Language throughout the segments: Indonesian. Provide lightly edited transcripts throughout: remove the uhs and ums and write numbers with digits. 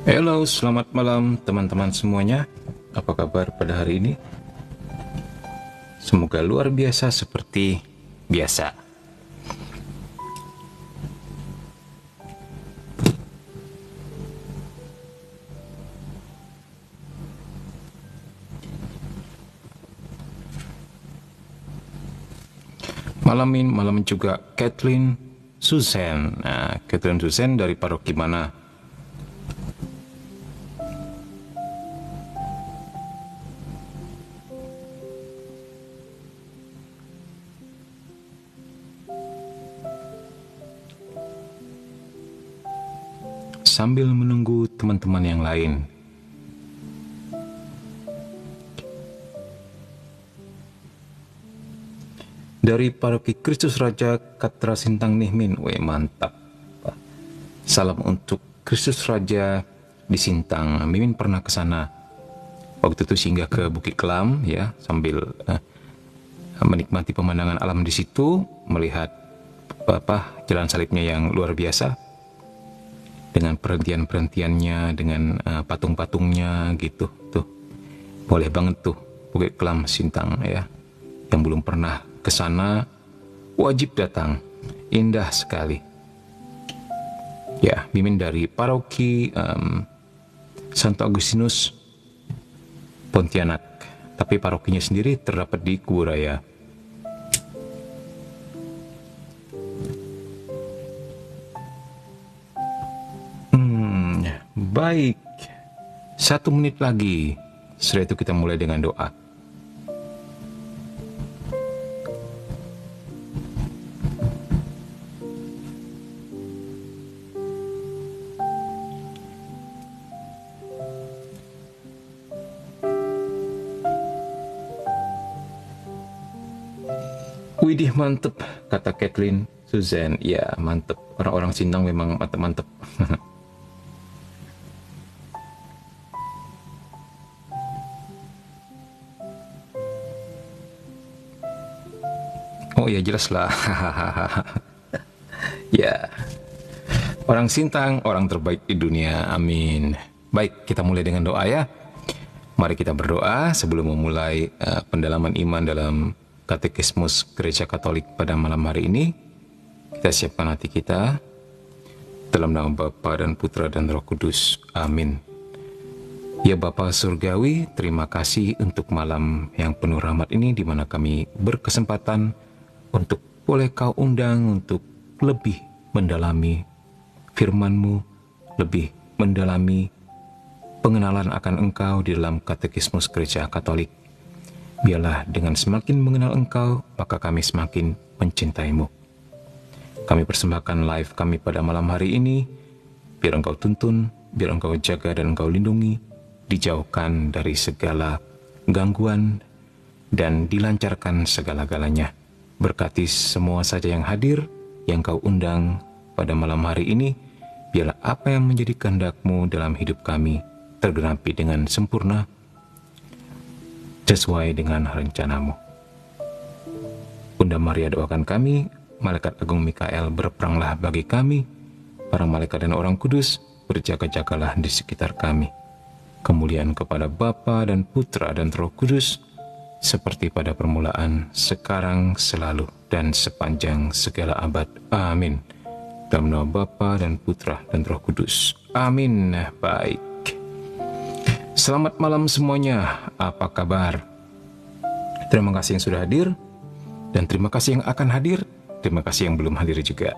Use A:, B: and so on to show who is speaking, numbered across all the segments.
A: Halo, selamat malam teman-teman semuanya. Apa kabar pada hari ini? Semoga luar biasa seperti biasa. Malam juga Kathleen Susan. Nah, Kathleen Susan dari paroki mana? Sambil menunggu teman-teman yang lain. Dari paroki Kristus Raja Katra Sintang Nihmin. Mantap. Salam untuk Kristus Raja di Sintang. Mimin pernah ke sana. Waktu itu singgah ke Bukit Kelam ya, sambil menikmati pemandangan alam di situ, melihat jalan salibnya yang luar biasa dengan perhentian-perhentiannya, dengan patung-patungnya gitu. Tuh. Boleh banget tuh Bukit Kelam Sintang ya. Yang belum pernah ke sana wajib datang. Indah sekali. Ya, Mimin dari paroki Santo Agustinus Pontianak, tapi parokinya sendiri terdapat di Kuburaya. Baik, 1 menit lagi. Setelah itu kita mulai dengan doa. Widih, mantep, kata Kathleen Susan. Ya, mantep. Orang-orang Sintang memang mantep-mantep. Oh ya, jelas lah. Ya, orang Sintang, orang terbaik di dunia. Amin. Baik, kita mulai dengan doa ya. Mari kita berdoa sebelum memulai pendalaman iman dalam Katekismus Gereja Katolik pada malam hari ini. Kita siapkan hati kita dalam nama Bapa dan Putra dan Roh Kudus. Amin. Ya Bapa Surgawi, terima kasih untuk malam yang penuh rahmat ini, di mana kami berkesempatan untuk boleh Kau undang untuk lebih mendalami firman-Mu, lebih mendalami pengenalan akan Engkau di dalam Katekismus Gereja Katolik. Biarlah dengan semakin mengenal Engkau, maka kami semakin mencintai-Mu. Kami persembahkan live kami pada malam hari ini, biar Engkau tuntun, biar Engkau jaga dan Engkau lindungi, dijauhkan dari segala gangguan, dan dilancarkan segala-galanya. Berkati semua saja yang hadir, yang Kau undang pada malam hari ini, biarlah apa yang menjadi kehendak-Mu dalam hidup kami tergenapi dengan sempurna, sesuai dengan rencana-Mu. Bunda Maria, doakan kami. Malaikat Agung Mikael, berperanglah bagi kami. Para malaikat dan orang kudus, berjaga-jagalah di sekitar kami. Kemuliaan kepada Bapa dan Putra dan Roh Kudus, seperti pada permulaan, sekarang, selalu, dan sepanjang segala abad. Amin. Dalam nama Bapa dan Putra dan Roh Kudus. Amin. Baik. Selamat malam semuanya. Apa kabar? Terima kasih yang sudah hadir, dan terima kasih yang akan hadir. Terima kasih yang belum hadir juga.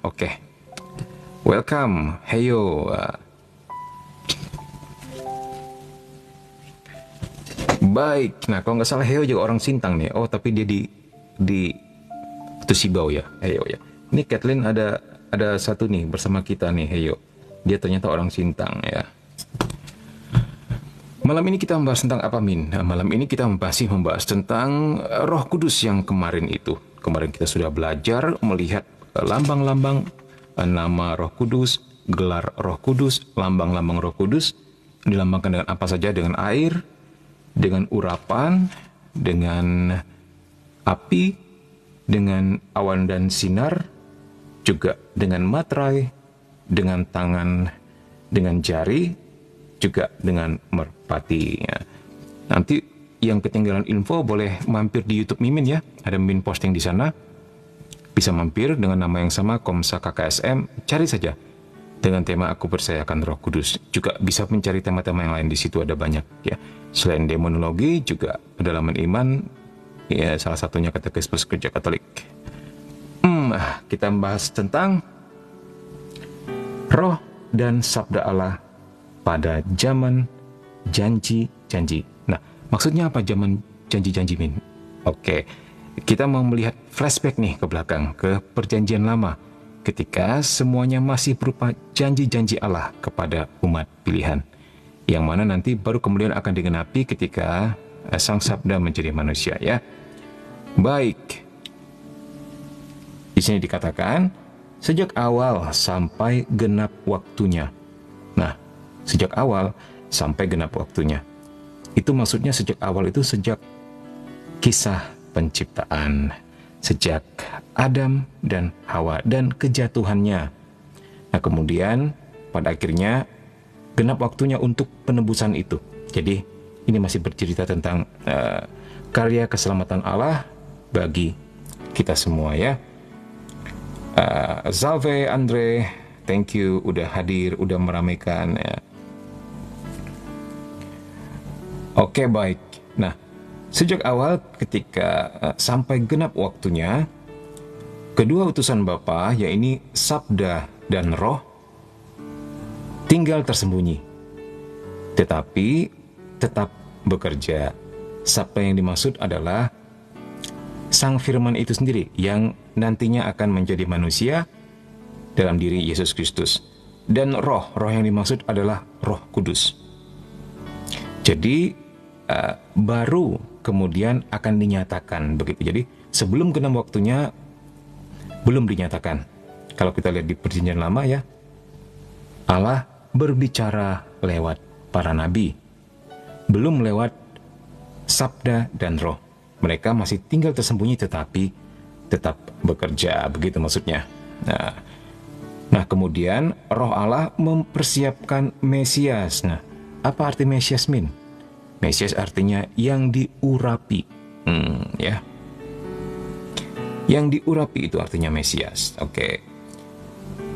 A: Oke. Welcome. Heyo. Baik. Nah, kalau nggak salah Heyo juga orang Sintang nih. Oh, tapi dia di Tusibau ya. Heyo ya. Ini Kathleen ada satu nih bersama kita nih, Heyo. Dia ternyata orang Sintang ya. Malam ini kita membahas tentang apa, Min? Nah, malam ini kita masih membahas tentang Roh Kudus yang kemarin itu. Kemarin kita sudah belajar melihat lambang-lambang nama Roh Kudus, gelar Roh Kudus, lambang-lambang Roh Kudus. Dilambangkan dengan apa saja? Dengan air, dengan urapan, dengan api, dengan awan dan sinar, juga dengan materai, dengan tangan, dengan jari, juga dengan merpati. Ya. Nanti yang ketinggalan info boleh mampir di YouTube Mimin ya. Ada Mimin posting di sana. Bisa mampir dengan nama yang sama, Komsa KKSM. Cari saja dengan tema Aku Percaya Akan Roh Kudus. Juga bisa mencari tema-tema yang lain, di situ ada banyak ya. Selain demonologi, juga pendalaman iman. Ya, salah satunya Katekismus Gereja Katolik. Kita membahas tentang roh dan sabda Allah pada zaman janji-janji. Nah, maksudnya apa zaman janji-janji, Min? Oke, kita mau melihat flashback nih ke belakang, ke perjanjian lama, ketika semuanya masih berupa janji-janji Allah kepada umat pilihan, yang mana nanti baru kemudian akan digenapi ketika Sang Sabda menjadi manusia ya. Baik, di sini dikatakan sejak awal sampai genap waktunya. Nah, sejak awal sampai genap waktunya. Itu maksudnya sejak awal itu sejak kisah penciptaan. Sejak Adam dan Hawa dan kejatuhannya. Nah, kemudian pada akhirnya genap waktunya untuk penebusan itu. Jadi ini masih bercerita tentang karya keselamatan Allah bagi kita semua ya. Zalve, Andre, thank you udah hadir, udah meramaikan ya. Oke, baik. Nah, sejak awal ketika sampai genap waktunya, kedua utusan Bapa, yaitu Sabda dan Roh, tinggal tersembunyi. Tetapi tetap bekerja. Sabda yang dimaksud adalah Sang Firman itu sendiri yang nantinya akan menjadi manusia dalam diri Yesus Kristus. Dan roh yang dimaksud adalah Roh Kudus. Jadi baru kemudian akan dinyatakan begitu. Jadi sebelum genap waktunya belum dinyatakan. Kalau kita lihat di perjanjian lama ya, Allah berbicara lewat para nabi, belum lewat sabda dan roh. Mereka masih tinggal tersembunyi tetapi tetap bekerja, begitu maksudnya. Nah, kemudian roh Allah mempersiapkan Mesias. Nah, apa arti Mesias, Min? Mesias artinya yang diurapi, ya. Yang diurapi itu artinya Mesias. Oke.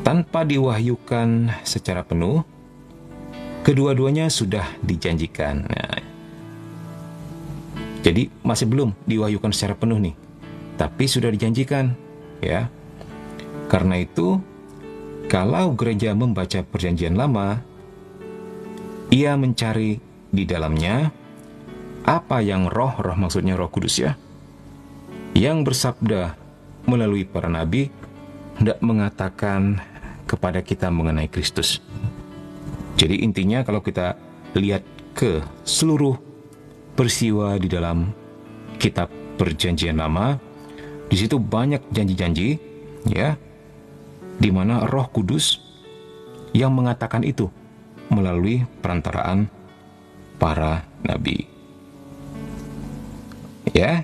A: Tanpa diwahyukan secara penuh, kedua-duanya sudah dijanjikan. Nah, jadi masih belum diwahyukan secara penuh nih, tapi sudah dijanjikan, ya. Karena itu, kalau gereja membaca perjanjian lama, ia mencari di dalamnya apa yang roh maksudnya Roh Kudus ya, yang bersabda melalui para nabi, hendak mengatakan kepada kita mengenai Kristus. Jadi intinya kalau kita lihat ke seluruh peristiwa di dalam kitab perjanjian lama, di situ banyak janji-janji ya, di mana Roh Kudus yang mengatakan itu melalui perantaraan para nabi. Ya,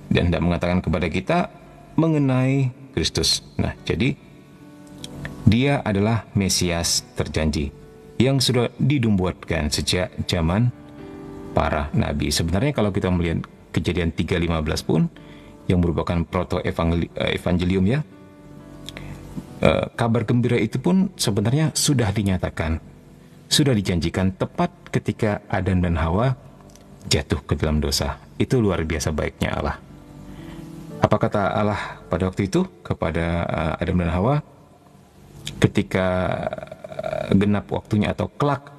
A: dan hendak mengatakan kepada kita mengenai Kristus. Nah, jadi dia adalah Mesias terjanji yang sudah dinubuatkan sejak zaman para nabi. Sebenarnya kalau kita melihat Kejadian 3:15 pun, yang merupakan proto-evangelium ya, kabar gembira itu pun sebenarnya sudah dinyatakan, sudah dijanjikan tepat ketika Adam dan Hawa jatuh ke dalam dosa. Itu luar biasa baiknya Allah. Apa kata Allah pada waktu itu kepada Adam dan Hawa ketika genap waktunya atau kelak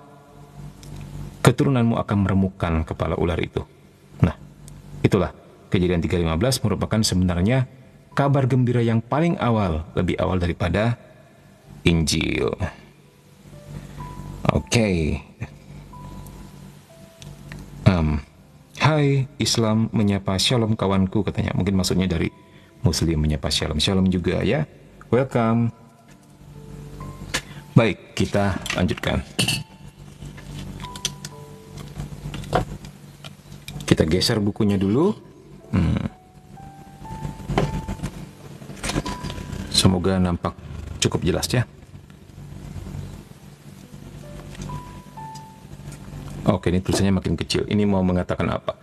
A: keturunanmu akan meremukkan kepala ular itu. Nah, itulah Kejadian 3:15 merupakan sebenarnya kabar gembira yang paling awal, lebih awal daripada Injil. Oke. Hai, Islam menyapa shalom kawanku, katanya. Mungkin maksudnya dari Muslim menyapa shalom. Shalom juga ya. Welcome. Baik, kita lanjutkan. Kita geser bukunya dulu. Semoga nampak cukup jelas ya. Oke, ini tulisannya makin kecil. Ini mau mengatakan apa?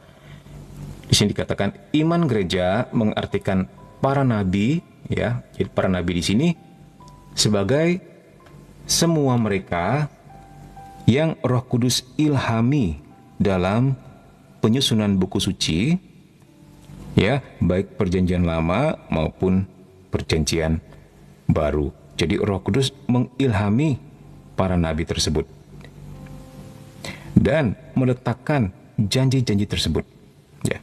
A: Di sini dikatakan iman gereja mengartikan para nabi, ya. Jadi para nabi di sini sebagai semua mereka yang Roh Kudus ilhami dalam penyusunan buku suci, ya, baik perjanjian lama maupun perjanjian baru. Jadi Roh Kudus mengilhami para nabi tersebut dan meletakkan janji-janji tersebut, ya.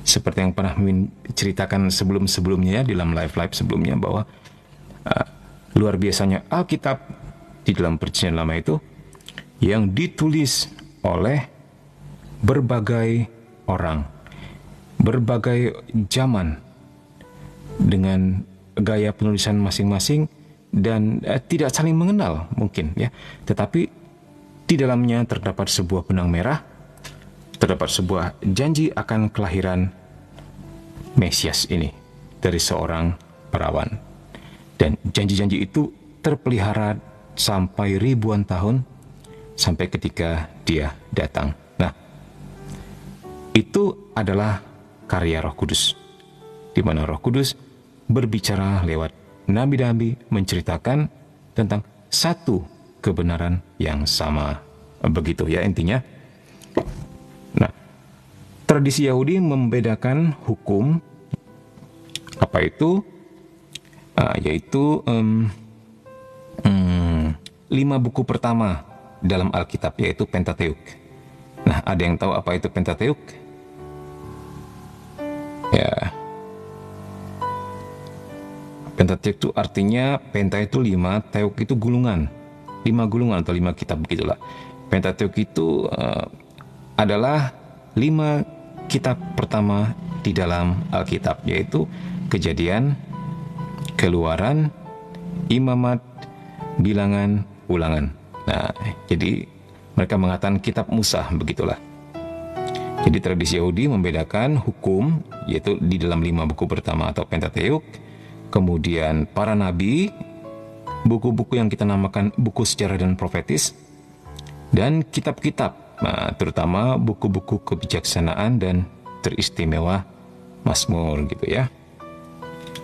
A: Seperti yang pernah ceritakan sebelum-sebelumnya di dalam live sebelumnya, bahwa luar biasanya Alkitab di dalam perjanjian lama itu yang ditulis oleh berbagai orang, berbagai zaman, dengan gaya penulisan masing-masing, dan tidak saling mengenal mungkin, ya. Tetapi di dalamnya terdapat sebuah benang merah, terdapat sebuah janji akan kelahiran Mesias ini dari seorang perawan. Dan janji-janji itu terpelihara sampai ribuan tahun, sampai ketika dia datang. Nah, itu adalah karya Roh Kudus, di mana Roh Kudus berbicara lewat nabi-nabi, menceritakan tentang satu kebenaran yang sama. Begitu, ya, intinya. Nah, tradisi Yahudi membedakan hukum, apa itu? Yaitu 5 buku pertama dalam Alkitab, yaitu Pentateuk. Nah, ada yang tahu apa itu Pentateuk? Ya, Pentateuk itu artinya, penta itu 5, teuk itu gulungan, 5 gulungan atau 5 kitab, begitulah. Pentateuk itu adalah 5 kitab pertama di dalam Alkitab, yaitu Kejadian, Keluaran, Imamat, Bilangan, Ulangan. Nah, jadi mereka mengatakan kitab Musa, begitulah. Jadi tradisi Yahudi membedakan hukum, yaitu di dalam 5 buku pertama atau Pentateuk, kemudian para nabi, buku-buku yang kita namakan buku sejarah dan profetis, dan kitab-kitab, terutama buku-buku kebijaksanaan dan teristimewa Mazmur, gitu, ya.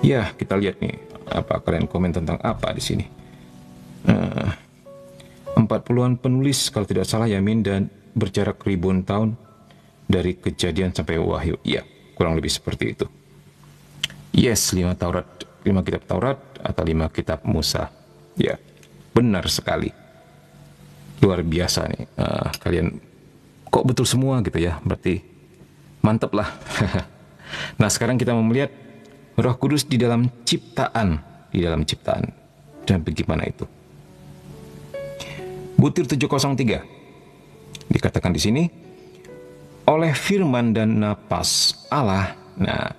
A: Ya, kita lihat nih, apa kalian komen tentang apa di sini. 40-an penulis kalau tidak salah, Yamin, dan berjarak ribuan tahun dari Kejadian sampai Wahyu. Ya, kurang lebih seperti itu. Yes, 5 kitab Taurat atau 5 kitab Musa. Ya, benar sekali. Luar biasa nih. Kalian kok betul semua gitu, ya. Berarti mantep lah. Nah, sekarang kita mau melihat Roh Kudus di dalam ciptaan. Dan bagaimana itu? Butir 703 dikatakan di sini, oleh firman dan napas Allah. Nah,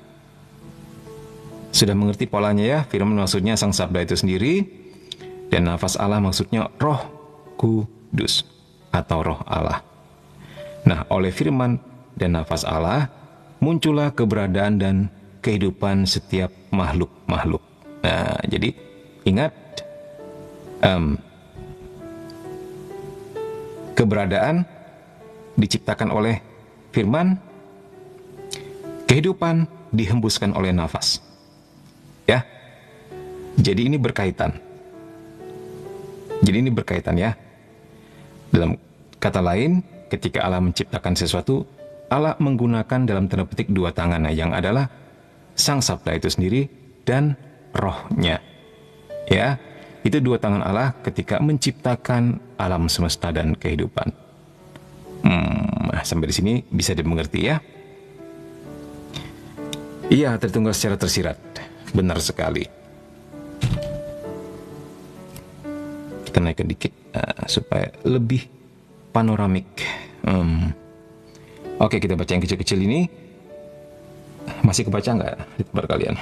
A: sudah mengerti polanya, ya. Firman maksudnya sang sabda itu sendiri, dan nafas Allah maksudnya Roh Kudus atau Roh Allah. Nah, oleh firman dan nafas Allah muncullah keberadaan dan kehidupan setiap makhluk-makhluk. Nah, jadi ingat, keberadaan diciptakan oleh firman, kehidupan dihembuskan oleh nafas. Ya. Jadi ini berkaitan. Ya. Dalam kata lain, ketika Allah menciptakan sesuatu, Allah menggunakan dalam tanda petik 2 tangan, yang adalah sang sabda itu sendiri dan rohnya. Ya, itu 2 tangan Allah ketika menciptakan alam semesta dan kehidupan. Sampai di sini bisa dimengerti, ya? Iya, tertunggal secara tersirat. Benar sekali. Kita naikkan dikit supaya lebih panoramik. Oke, kita baca yang kecil-kecil ini. Masih kebaca nggak di tempat kalian?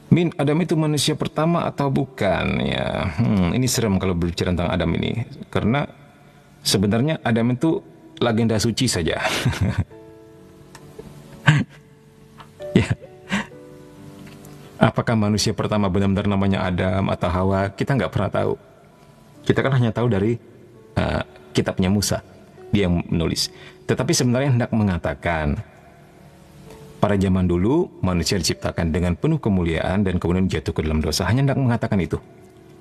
A: Min, Adam itu manusia pertama atau bukan? Ya, ini serem kalau berbicara tentang Adam ini, karena sebenarnya Adam itu legenda suci saja. Ya, apakah manusia pertama benar-benar namanya Adam atau Hawa? Kita nggak pernah tahu. Kita kan hanya tahu dari kitabnya Musa, dia yang menulis. Tetapi sebenarnya hendak mengatakan, pada zaman dulu manusia diciptakan dengan penuh kemuliaan dan kemudian jatuh ke dalam dosa. Hanya hendak mengatakan itu.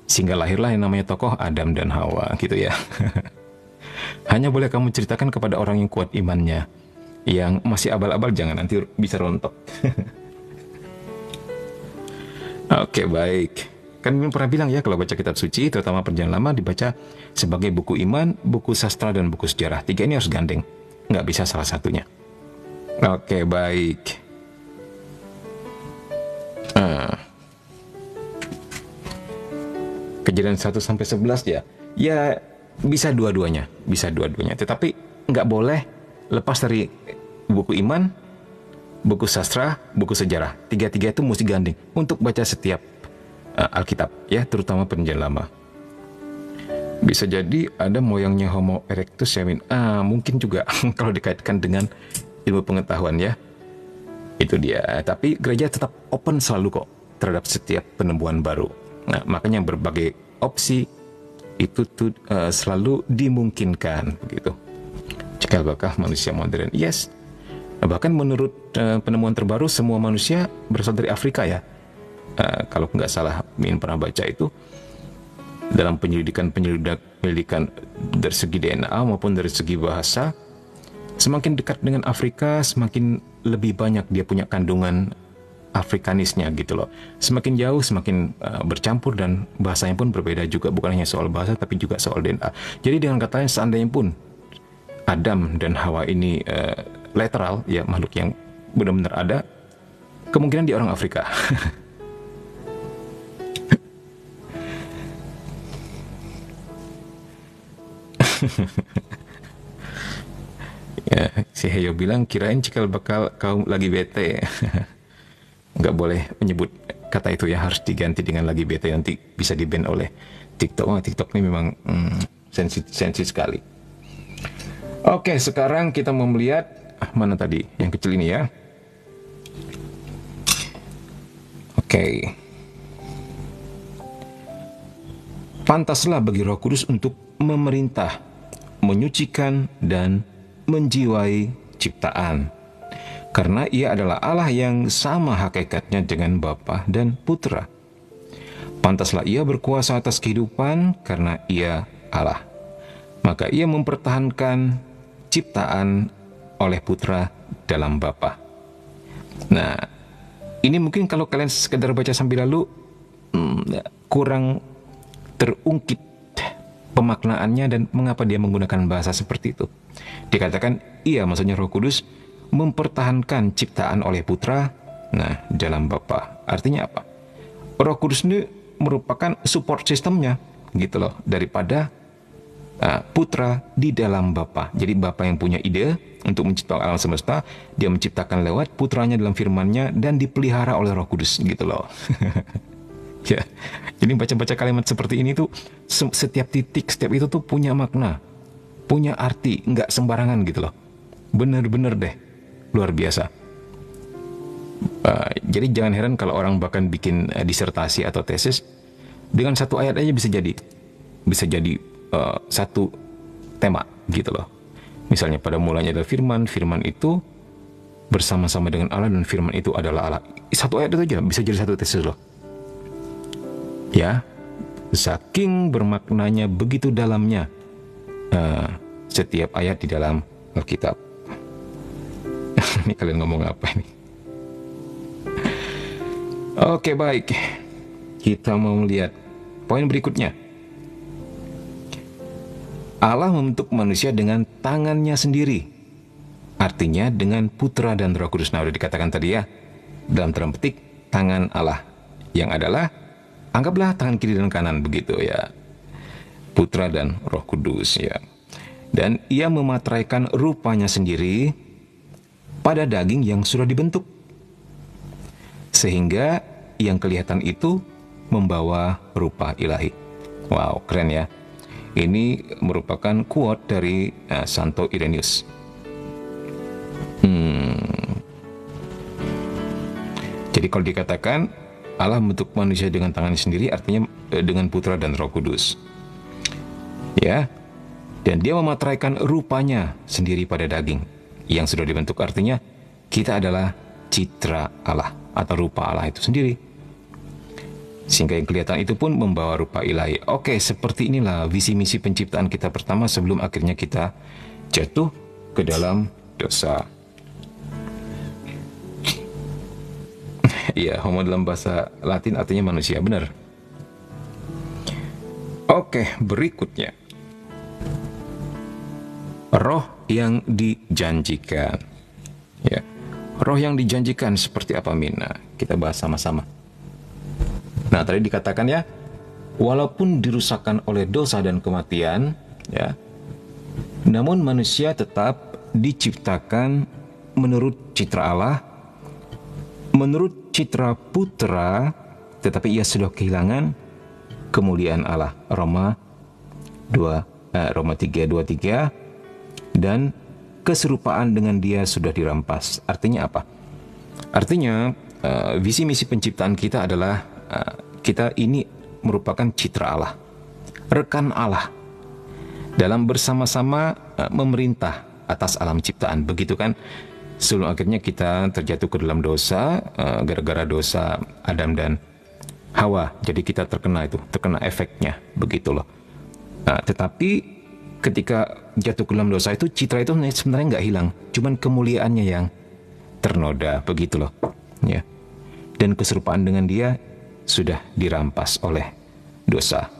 A: Sehingga lahirlah yang namanya tokoh Adam dan Hawa, gitu ya. Hanya boleh kamu ceritakan kepada orang yang kuat imannya. Yang masih abal-abal jangan, nanti bisa rontok. Oke, baik. Kan Mimin pernah bilang ya, kalau baca kitab suci, terutama Perjanjian Lama, dibaca sebagai buku iman, buku sastra, dan buku sejarah. Tiga ini harus gandeng. Nggak bisa salah satunya. Oke, baik. Kejadian 1-11 ya. Ya, bisa dua-duanya. Bisa dua-duanya. Tetapi nggak boleh lepas dari buku iman, buku sastra, buku sejarah. Tiga-tiga itu mesti gandeng untuk baca setiap Alkitab, ya, terutama Perjanjian Lama. Bisa jadi ada moyangnya Homo erectus ya, Min. Mungkin juga kalau dikaitkan dengan ilmu pengetahuan ya. Itu dia. Tapi gereja tetap open selalu kok terhadap setiap penemuan baru. Nah, makanya berbagai opsi itu tuh selalu dimungkinkan begitu. Cikal bakal manusia modern. Yes. Bahkan menurut penemuan terbaru, semua manusia berasal dari Afrika ya. Kalau nggak salah, Min pernah baca itu dalam penyelidikan dari segi DNA maupun dari segi bahasa, semakin dekat dengan Afrika, semakin lebih banyak dia punya kandungan Afrikanisnya gitu loh. Semakin jauh, semakin bercampur, dan bahasanya pun berbeda juga. Bukan hanya soal bahasa, tapi juga soal DNA. Jadi dengan kata lain, seandainya pun Adam dan Hawa ini literal, ya, makhluk yang benar-benar ada, kemungkinan dia orang Afrika. Ya, si Heyo bilang, kirain cikal bakal kau lagi bete. Nggak boleh menyebut kata itu ya, harus diganti dengan lagi bete, nanti bisa di-ban oleh TikTok. TikTok ini memang sensitif sekali. Oke, sekarang kita mau melihat mana tadi yang kecil ini ya. Oke. Pantaslah bagi Roh Kudus untuk memerintah, menyucikan, dan menjiwai ciptaan. Karena ia adalah Allah yang sama hakikatnya dengan Bapa dan Putra. Pantaslah ia berkuasa atas kehidupan karena ia Allah. Maka ia mempertahankan ciptaan oleh Putra dalam Bapa. Nah, ini mungkin kalau kalian sekedar baca sambil lalu kurang terungkit pemaknaannya dan mengapa dia menggunakan bahasa seperti itu. Dikatakan ia, maksudnya Roh Kudus, mempertahankan ciptaan oleh Putra, nah, dalam Bapa. Artinya apa? Roh Kudus ini merupakan support sistemnya, gitu loh, daripada Putra di dalam Bapa. Jadi Bapa yang punya ide untuk menciptakan alam semesta, dia menciptakan lewat Putranya dalam firman-Nya dan dipelihara oleh Roh Kudus, gitu loh. Ya, jadi baca-baca kalimat seperti ini tuh, setiap titik, setiap itu tuh punya makna, punya arti, nggak sembarangan gitu loh. Bener-bener deh, luar biasa. Jadi jangan heran kalau orang bahkan bikin disertasi atau tesis dengan satu ayat aja bisa jadi satu tema gitu loh. Misalnya pada mulanya adalah firman, firman itu bersama-sama dengan Allah, dan firman itu adalah Allah. Satu ayat itu aja bisa jadi satu tesis loh. Ya, saking bermaknanya begitu dalamnya setiap ayat di dalam Alkitab. Ini kalian ngomong apa ini? Oke, baik. Kita mau melihat poin berikutnya. Allah membentuk manusia dengan tangannya sendiri. Artinya dengan Putra dan Roh Kudus. Nah, udah dikatakan tadi ya, dalam tanda petik tangan Allah, yang adalah, anggaplah tangan kiri dan kanan begitu ya, Putra dan Roh Kudus ya. Dan ia memateraikan rupanya sendiri pada daging yang sudah dibentuk, sehingga yang kelihatan itu membawa rupa ilahi. Wow, keren ya. Ini merupakan quote dari Santo Irenaeus. Jadi kalau dikatakan Allah membentuk manusia dengan tangannya sendiri, artinya dengan Putra dan Roh Kudus. Ya. Dan dia memateraikan rupanya sendiri pada daging yang sudah dibentuk. Artinya kita adalah citra Allah atau rupa Allah itu sendiri. Sehingga yang kelihatan itu pun membawa rupa ilahi. Oke, seperti inilah visi misi penciptaan kita pertama sebelum akhirnya kita jatuh ke dalam dosa. Ya, homo dalam bahasa Latin artinya manusia, benar. Oke, berikutnya. Roh yang dijanjikan. Ya. Roh yang dijanjikan seperti apa, Mina? Kita bahas sama-sama. Nah, tadi dikatakan ya, walaupun dirusakkan oleh dosa dan kematian, ya, namun manusia tetap diciptakan menurut citra Allah, menurut citra putra, tetapi ia sudah kehilangan kemuliaan Allah. Roma 3:23, dan keserupaan dengan dia sudah dirampas. Artinya apa? Artinya visi misi penciptaan kita adalah kita ini merupakan citra Allah, rekan Allah dalam bersama-sama memerintah atas alam ciptaan. Begitu kan? Sebelum akhirnya kita terjatuh ke dalam dosa, gara-gara dosa Adam dan Hawa. Jadi kita terkena efeknya, begitu loh. Nah, tetapi ketika jatuh ke dalam dosa itu, citra itu sebenarnya nggak hilang, cuman kemuliaannya yang ternoda, begitu loh. Ya. Dan keserupaan dengan dia sudah dirampas oleh dosa.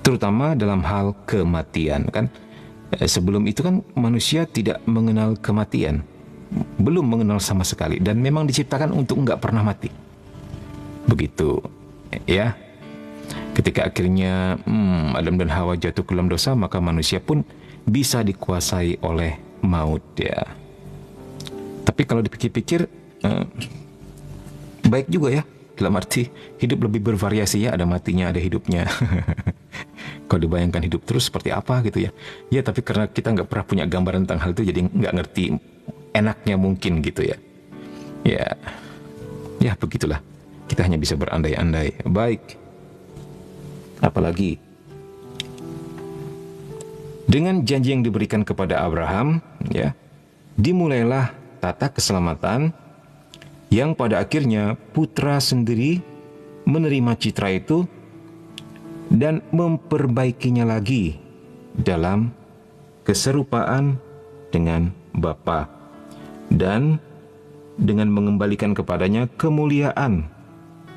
A: Terutama dalam hal kematian, kan? Sebelum itu kan manusia tidak mengenal kematian, belum mengenal sama sekali, dan memang diciptakan untuk nggak pernah mati. Begitu, ya. Ketika akhirnya Adam dan Hawa jatuh ke dalam dosa, maka manusia pun bisa dikuasai oleh maut, ya. Tapi kalau dipikir-pikir, baik juga ya, dalam arti hidup lebih bervariasi ya, ada matinya, ada hidupnya. Kalau dibayangkan hidup terus seperti apa gitu ya. Ya, tapi karena kita nggak pernah punya gambaran tentang hal itu, jadi nggak ngerti enaknya mungkin gitu ya. Ya begitulah. Kita hanya bisa berandai-andai. Baik. Apalagi dengan janji yang diberikan kepada Abraham, ya, dimulailah tata keselamatan yang pada akhirnya putra sendiri menerima citra itu dan memperbaikinya lagi dalam keserupaan dengan Bapa, dan dengan mengembalikan kepadanya kemuliaan,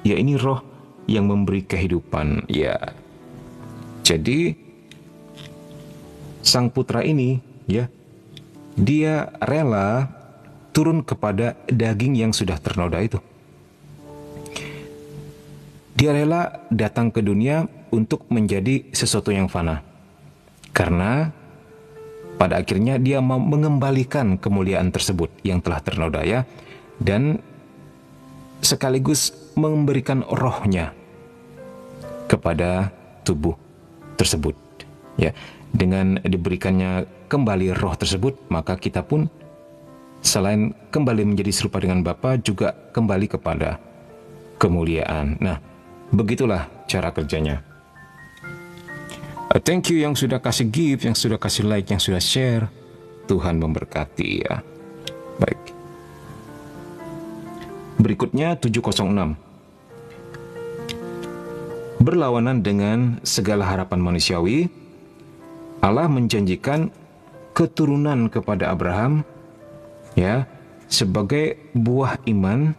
A: ya, ini roh yang memberi kehidupan, ya. Jadi sang putra ini, ya, dia rela turun kepada daging yang sudah ternoda itu. Dia rela datang ke dunia untuk menjadi sesuatu yang fana, karena pada akhirnya dia mau mengembalikan kemuliaan tersebut yang telah ternoda, ya, dan sekaligus memberikan rohnya kepada tubuh tersebut, ya. Dengan diberikannya kembali roh tersebut, maka kita pun selain kembali menjadi serupa dengan Bapa, juga kembali kepada kemuliaan. Nah, begitulah cara kerjanya. Thank you yang sudah kasih give, yang sudah kasih like, yang sudah share. Tuhan memberkati, ya. Baik. Berikutnya 706. Berlawanan dengan segala harapan manusiawi, Allah menjanjikan keturunan kepada Abraham, ya, sebagai buah iman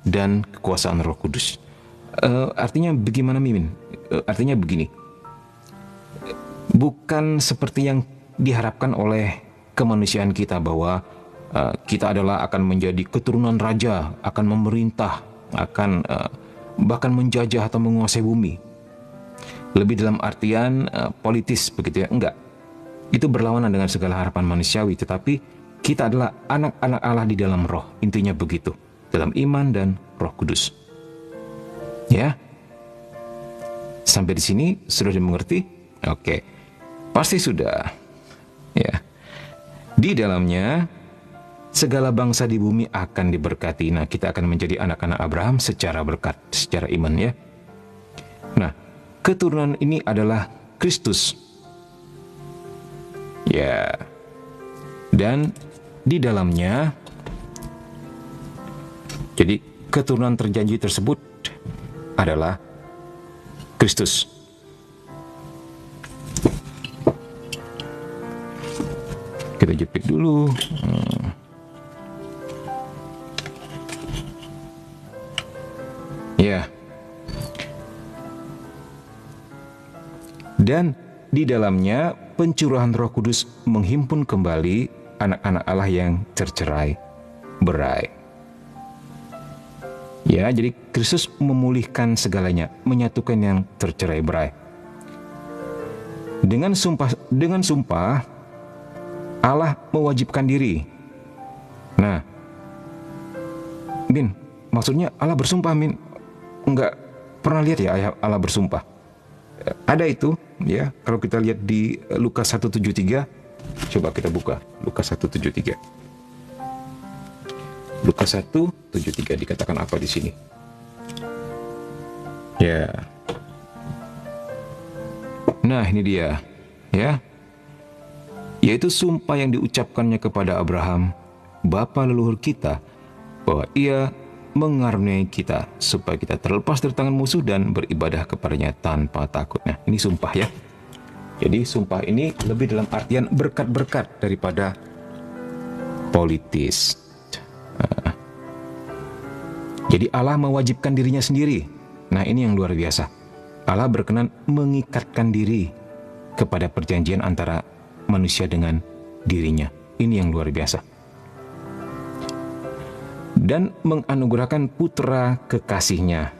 A: dan kekuasaan Roh Kudus. Artinya bagaimana, Mimin? Artinya begini. Bukan seperti yang diharapkan oleh kemanusiaan kita bahwa kita adalah akan menjadi keturunan raja, akan memerintah, akan bahkan menjajah atau menguasai bumi. Lebih dalam artian politis, begitu ya? Enggak. Itu berlawanan dengan segala harapan manusiawi, tetapi kita adalah anak-anak Allah di dalam roh. Intinya begitu, dalam iman dan Roh Kudus. Ya. Sampai di sini sudah dimengerti? Oke. Pasti sudah. Ya. Di dalamnya segala bangsa di bumi akan diberkati. Nah, kita akan menjadi anak-anak Abraham secara berkat, secara iman, ya. Nah, keturunan ini adalah Kristus Ya. Dan di dalamnya, jadi keturunan terjanji tersebut adalah Kristus. Kita jepit dulu. Ya. Dan di dalamnya pencurahan Roh Kudus menghimpun kembali anak-anak Allah yang tercerai berai. Ya, jadi Kristus memulihkan segalanya, menyatukan yang tercerai berai. Dengan sumpah Allah mewajibkan diri. Nah, Min, maksudnya Allah bersumpah, Min? Enggak pernah lihat ya Allah bersumpah. Ada itu, ya. Kalau kita lihat di Lukas 1:73, coba kita buka Lukas 1:73. Lukas 1:73 dikatakan apa di sini? Ya. Nah, ini dia, ya. Yaitu sumpah yang diucapkannya kepada Abraham, bapa leluhur kita, bahwa ia mengaruniai kita supaya kita terlepas dari tangan musuh dan beribadah kepadanya tanpa takut. Nah, ini sumpah ya. Jadi sumpah ini lebih dalam artian berkat-berkat daripada politis. Jadi Allah mewajibkan dirinya sendiri. Nah, ini yang luar biasa. Allah berkenan mengikatkan diri kepada perjanjian antara manusia dengan dirinya. Ini yang luar biasa. Dan menganugerahkan putra kekasihnya.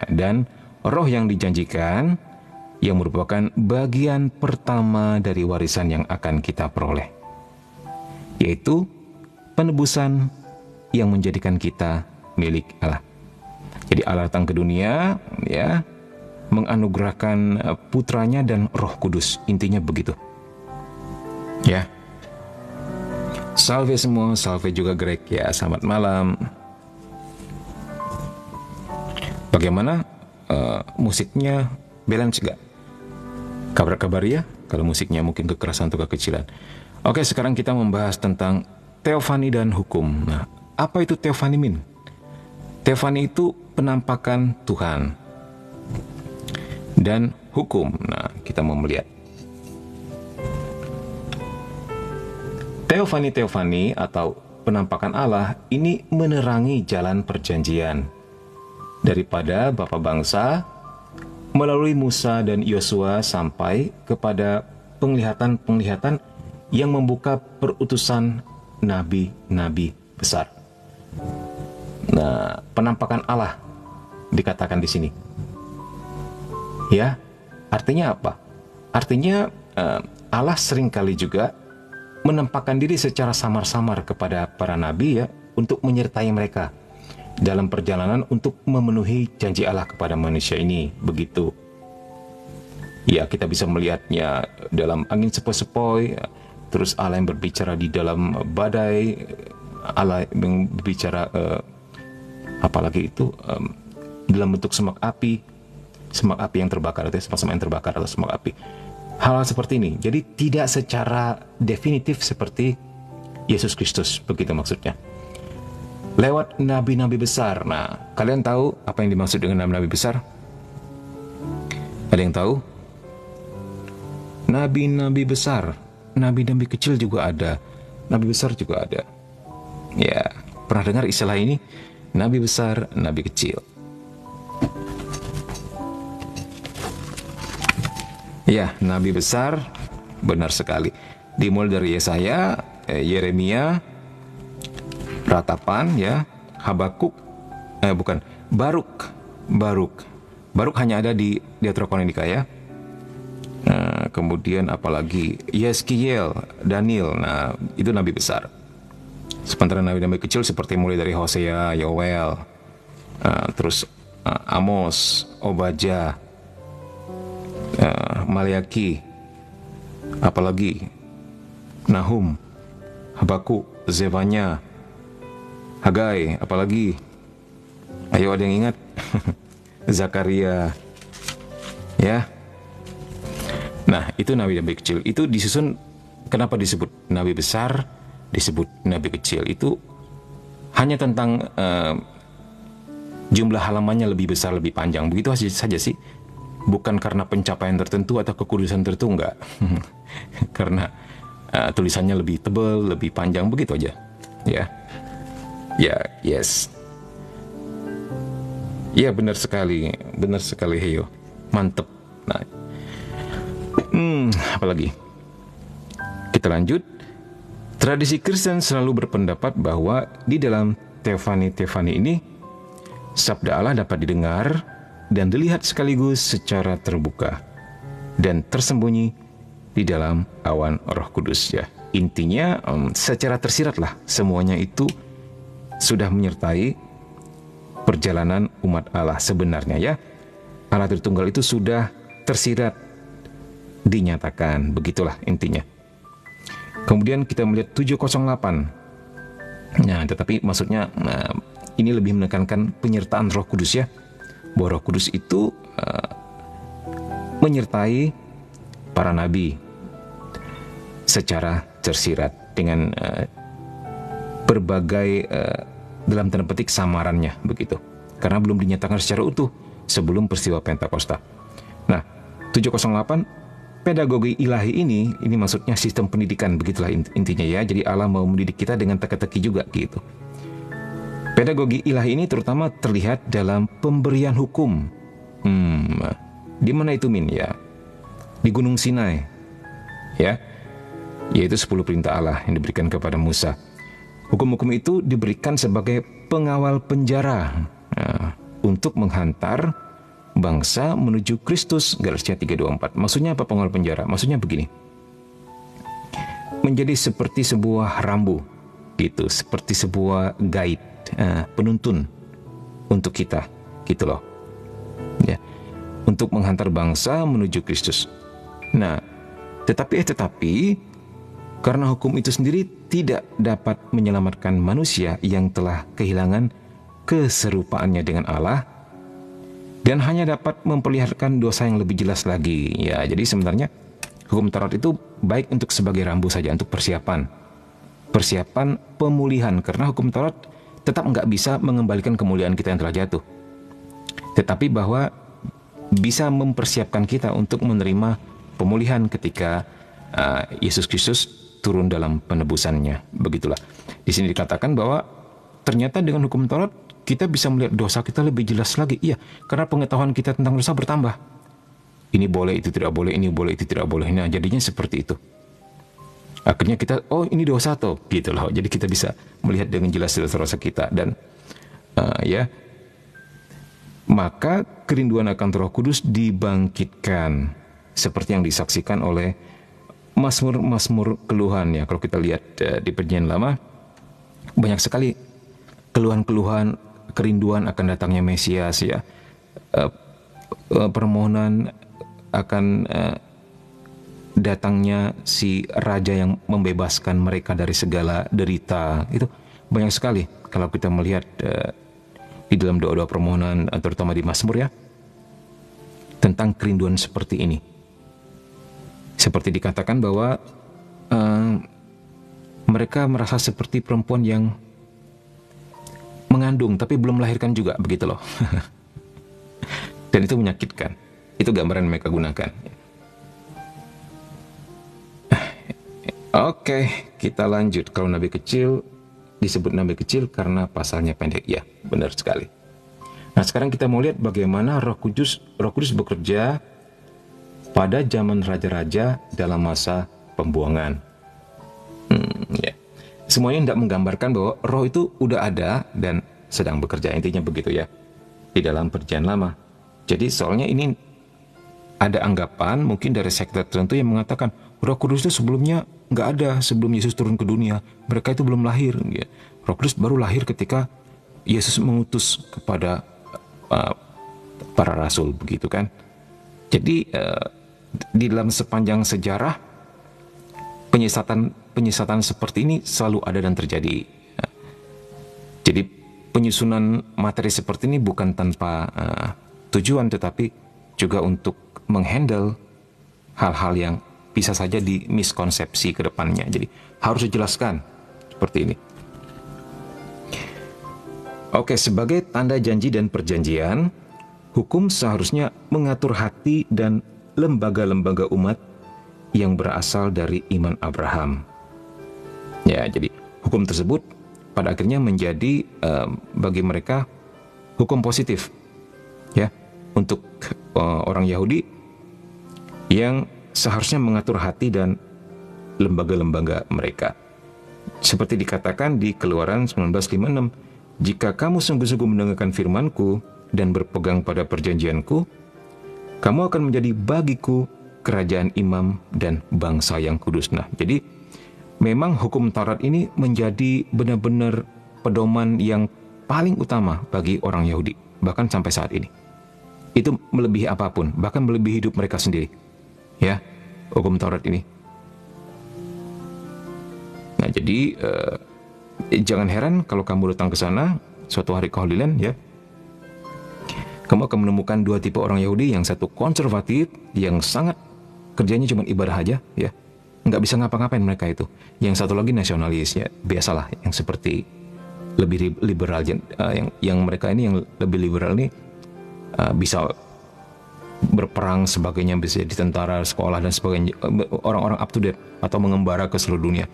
A: Dan roh yang dijanjikan yang merupakan bagian pertama dari warisan yang akan kita peroleh, yaitu penebusan yang menjadikan kita milik Allah. Jadi Allah datang ke dunia, ya, menganugerahkan putranya dan Roh Kudus. Intinya begitu. Ya. Salve semua, salve juga Greg ya, selamat malam. Bagaimana musiknya, balance gak? Kabar-kabar ya, kalau musiknya mungkin kekerasan atau kekecilan. Oke, sekarang kita membahas tentang teofani dan hukum. Nah, apa itu teofani, Min? Teofani itu penampakan Tuhan. Dan hukum, nah kita mau melihat. Teofani atau penampakan Allah ini menerangi jalan perjanjian daripada bapa bangsa melalui Musa dan Yosua sampai kepada penglihatan-penglihatan yang membuka perutusan nabi-nabi besar. Nah, penampakan Allah dikatakan di sini. Ya, artinya apa? Artinya Allah seringkali juga menampakkan diri secara samar-samar kepada para nabi ya, untuk menyertai mereka dalam perjalanan untuk memenuhi janji Allah kepada manusia ini. Begitu. Ya, kita bisa melihatnya dalam angin sepoi-sepoi, terus Allah yang berbicara di dalam badai, Allah yang berbicara apalagi itu dalam bentuk semak api yang terbakar, atau semak yang terbakar atau semak api. Hal-hal seperti ini. Jadi tidak secara definitif seperti Yesus Kristus, begitu maksudnya. Lewat nabi-nabi besar. Nah, kalian tahu apa yang dimaksud dengan nabi-nabi besar? Ada yang tahu? Nabi-nabi besar, nabi-nabi kecil juga ada, nabi besar juga ada. Ya, pernah dengar istilah ini? Nabi besar, nabi kecil. Ya, nabi besar, benar sekali. Dimulai dari Yesaya, Yeremia, Ratapan, ya, Habakuk, Baruk hanya ada di Deuterokanonica ya. Kemudian apalagi Yeskiel, Daniel. Nah, itu nabi besar. Sementara nabi-nabi kecil seperti mulai dari Hosea, Yoel, terus Amos, Obadja, Maliaki, apalagi Nahum, Habakuk, Zefanya, Hagai, apalagi, ayo ada yang ingat? Zakaria, ya. Nah, itu nabi-nabi kecil. Itu disusun kenapa disebut nabi besar, disebut nabi kecil, itu hanya tentang jumlah halamannya lebih besar, lebih panjang, begitu saja sih. Bukan karena pencapaian tertentu atau kekudusan tertentu, enggak. Karena tulisannya lebih tebal, lebih panjang, begitu aja. Yes. Ya, benar sekali Heyo, mantep. Nah, apalagi? Kita lanjut. Tradisi Kristen selalu berpendapat bahwa di dalam Teofani ini, sabda Allah dapat didengar dan dilihat sekaligus secara terbuka dan tersembunyi di dalam awan Roh Kudus, ya. Intinya secara tersirat lah, semuanya itu sudah menyertai perjalanan umat Allah sebenarnya, ya. Allah Tritunggal itu sudah tersirat, dinyatakan, begitulah intinya. Kemudian kita melihat 708. Nah, tetapi maksudnya ini lebih menekankan penyertaan Roh Kudus, ya. Bahwa Roh Kudus itu menyertai para nabi secara tersirat dengan berbagai dalam tanda petik samarannya, begitu. Karena belum dinyatakan secara utuh sebelum peristiwa Pentakosta. Nah, 708, pedagogi ilahi ini maksudnya sistem pendidikan, begitulah intinya, ya. Jadi Allah mau mendidik kita dengan teka-teki juga, gitu. Pedagogi ilahi ini terutama terlihat dalam pemberian hukum. Di mana itu, Min? Ya, di Gunung Sinai, ya, yaitu 10 perintah Allah yang diberikan kepada Musa. Hukum-hukum itu diberikan sebagai pengawal penjara untuk menghantar bangsa menuju Kristus. Galatia 3:24. Maksudnya apa pengawal penjara? Maksudnya begini. Menjadi seperti sebuah rambu, gitu, seperti sebuah guide, penuntun untuk kita, gitu loh. Ya, untuk menghantar bangsa menuju Kristus. Nah, tetapi karena hukum itu sendiri tidak dapat menyelamatkan manusia yang telah kehilangan keserupaannya dengan Allah dan hanya dapat memperlihatkan dosa yang lebih jelas lagi. Ya, jadi sebenarnya hukum Taurat itu baik untuk sebagai rambu saja, untuk persiapan pemulihan, karena hukum Taurat tetap nggak bisa mengembalikan kemuliaan kita yang telah jatuh, tetapi bahwa bisa mempersiapkan kita untuk menerima pemulihan ketika Yesus Kristus turun dalam penebusannya. Begitulah. Di sini dikatakan bahwa ternyata dengan hukum Taurat kita bisa melihat dosa kita lebih jelas lagi. Iya, karena pengetahuan kita tentang dosa bertambah. Ini boleh, itu tidak boleh, ini boleh, itu tidak boleh. Nah, jadinya seperti itu. Akhirnya kita, oh ini dosa tuh, gitu loh. Jadi kita bisa melihat dengan jelas dosa kita. Dan maka kerinduan akan Roh Kudus dibangkitkan seperti yang disaksikan oleh Mazmur keluhan, ya. Kalau kita lihat di Perjanjian Lama, banyak sekali keluhan-keluhan, kerinduan akan datangnya Mesias, ya. Permohonan akan datangnya si raja yang membebaskan mereka dari segala derita. Itu banyak sekali kalau kita melihat di dalam doa-doa permohonan, terutama di Mazmur, ya, tentang kerinduan seperti ini. Seperti dikatakan bahwa mereka merasa seperti perempuan yang mengandung tapi belum melahirkan juga, begitu loh. Dan itu menyakitkan. Itu gambaran yang mereka gunakan. Oke, kita lanjut. Kalau nabi kecil disebut nabi kecil karena pasalnya pendek. Ya, benar sekali. Nah, sekarang kita mau lihat bagaimana Roh Kudus bekerja pada zaman raja-raja dalam masa pembuangan. Ya. Semuanya tidak menggambarkan bahwa roh itu udah ada dan sedang bekerja. Intinya begitu, ya, di dalam Perjanjian Lama. Jadi soalnya ini ada anggapan mungkin dari sekte tertentu yang mengatakan Roh Kudus itu sebelumnya nggak ada sebelum Yesus turun ke dunia. Mereka itu belum lahir. Ya. Roh Kudus baru lahir ketika Yesus mengutus kepada para rasul, begitu kan. Jadi di dalam sepanjang sejarah penyesatan seperti ini selalu ada dan terjadi. Jadi penyusunan materi seperti ini bukan tanpa tujuan, tetapi juga untuk menghandle hal-hal yang bisa saja dimiskonsepsi ke depannya. Jadi harus dijelaskan seperti ini. Oke, sebagai tanda janji dan perjanjian, hukum seharusnya mengatur hati dan lembaga-lembaga umat yang berasal dari iman Abraham. Ya, jadi hukum tersebut pada akhirnya menjadi bagi mereka hukum positif, ya, untuk orang Yahudi yang seharusnya mengatur hati dan lembaga-lembaga mereka. Seperti dikatakan di Keluaran 19:56, jika kamu sungguh-sungguh mendengarkan firman-Ku dan berpegang pada perjanjian-Ku, kamu akan menjadi bagiku kerajaan imam dan bangsa yang kudus. Nah, jadi memang hukum Taurat ini menjadi benar-benar pedoman yang paling utama bagi orang Yahudi, bahkan sampai saat ini. Itu melebihi apapun, bahkan melebihi hidup mereka sendiri. Ya, hukum Taurat ini. Nah, jadi jangan heran kalau kamu datang ke sana suatu hari ke Holy Land, ya. Kamu akan menemukan dua tipe orang Yahudi, yang satu konservatif, yang sangat kerjanya cuma ibadah aja, ya. Nggak bisa ngapa-ngapain mereka itu. Yang satu lagi nasionalis, ya, biasalah, yang seperti lebih liberal, yang mereka ini yang lebih liberal ini bisa berperang sebagainya, bisa di tentara, sekolah dan sebagainya, orang-orang up to date atau mengembara ke seluruh dunia.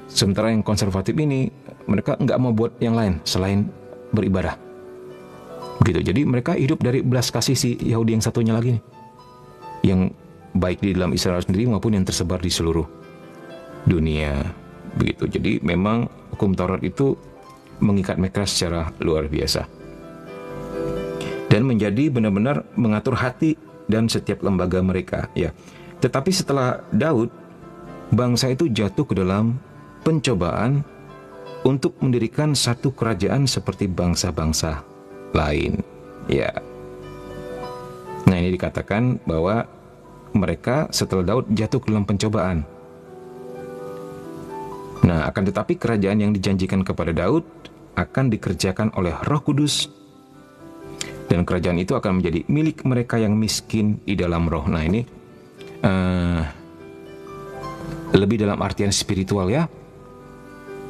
A: Sementara yang konservatif ini mereka nggak mau buat yang lain selain beribadah, begitu. Jadi mereka hidup dari belas kasih si Yahudi yang satunya lagi nih, yang baik di dalam Israel sendiri maupun yang tersebar di seluruh dunia, begitu. Jadi memang hukum Taurat itu mengikat mereka secara luar biasa dan menjadi benar-benar mengatur hati dan setiap lembaga mereka, ya. Tetapi setelah Daud, bangsa itu jatuh ke dalam pencobaan untuk mendirikan satu kerajaan seperti bangsa-bangsa lain, ya. Nah, ini dikatakan bahwa mereka setelah Daud jatuh ke dalam pencobaan. Nah, akan tetapi kerajaan yang dijanjikan kepada Daud akan dikerjakan oleh Roh Kudus, dan kerajaan itu akan menjadi milik mereka yang miskin di dalam roh. Nah, ini lebih dalam artian spiritual, ya,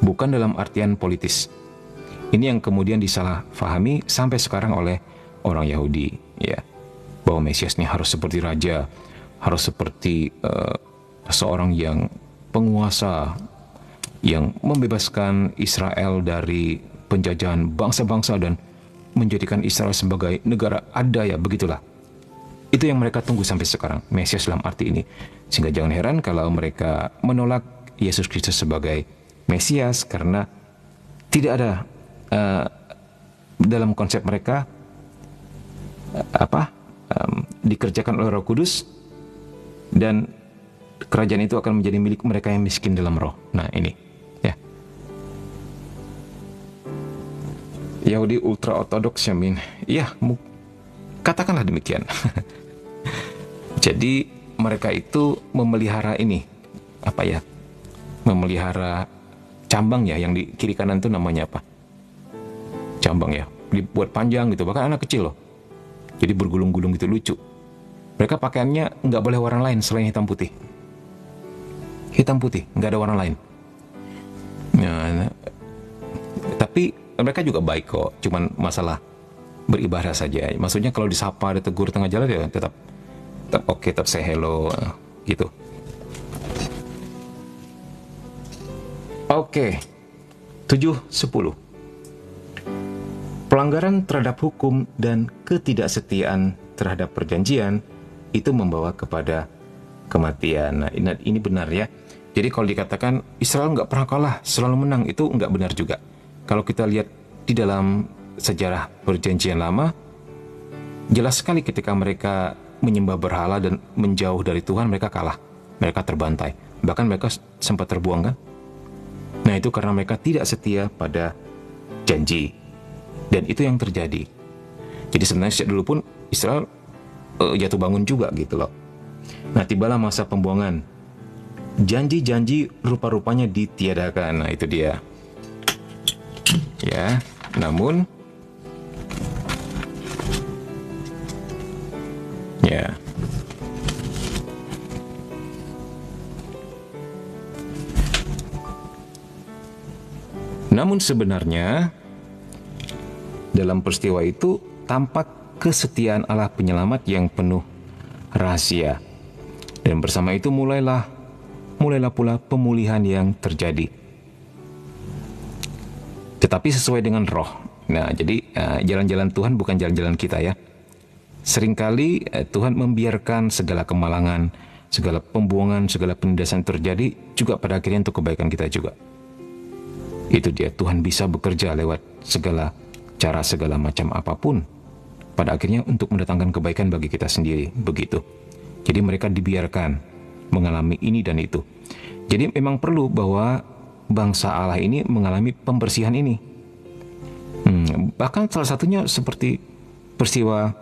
A: bukan dalam artian politis. Ini yang kemudian disalahfahami sampai sekarang oleh orang Yahudi, ya, bahwa Mesias ini harus seperti raja, harus seperti seorang yang penguasa yang membebaskan Israel dari penjajahan bangsa-bangsa dan menjadikan Israel sebagai negara adidaya, begitulah. Itu yang mereka tunggu sampai sekarang, Mesias dalam arti ini. Sehingga jangan heran kalau mereka menolak Yesus Kristus sebagai Mesias, karena tidak ada dalam konsep mereka dikerjakan oleh Roh Kudus, dan kerajaan itu akan menjadi milik mereka yang miskin dalam roh. Nah, ini, ya. Yahudi ultra ortodoks, ya, katakanlah demikian. Jadi mereka itu memelihara ini, memelihara cambang, ya, yang di kiri kanan itu namanya apa? Cambang, ya, dibuat panjang gitu, bahkan anak kecil loh. Jadi bergulung-gulung gitu, lucu. Mereka pakaiannya nggak boleh warna lain selain hitam putih. Hitam putih, nggak ada warna lain. Nah, tapi mereka juga baik kok, cuman masalah beribadah saja. Maksudnya kalau disapa, ditegur tengah jalan, ya tetap oke, tetap say hello, gitu. Oke, 7:10. Pelanggaran terhadap hukum dan ketidaksetiaan terhadap perjanjian itu membawa kepada kematian. Nah, ini benar, ya. Jadi kalau dikatakan Israel nggak pernah kalah, selalu menang, itu nggak benar juga. Kalau kita lihat di dalam sejarah perjanjian lama, jelas sekali ketika mereka menyembah berhala dan menjauh dari Tuhan, mereka kalah, mereka terbantai, bahkan mereka sempat terbuang, kan? Nah, itu karena mereka tidak setia pada janji, dan itu yang terjadi. Jadi sebenarnya sejak dulu pun Israel jatuh bangun juga, gitu loh. Nah, tibalah masa pembuangan. Janji-janji rupa-rupanya ditiadakan. Nah, itu dia. Ya, namun Namun sebenarnya dalam peristiwa itu tampak kesetiaan Allah penyelamat yang penuh rahasia. Dan bersama itu mulailah pula pemulihan yang terjadi. Tetapi sesuai dengan roh. Nah, jadi jalan-jalan Tuhan bukan jalan-jalan kita ya. Seringkali Tuhan membiarkan segala kemalangan, segala pembuangan, segala penindasan terjadi juga pada akhirnya untuk kebaikan kita juga. Itu dia, Tuhan bisa bekerja lewat segala cara, segala macam apapun. Pada akhirnya untuk mendatangkan kebaikan bagi kita sendiri, begitu. Jadi mereka dibiarkan mengalami ini dan itu. Jadi memang perlu bahwa bangsa Allah ini mengalami pembersihan ini. Bahkan salah satunya seperti peristiwa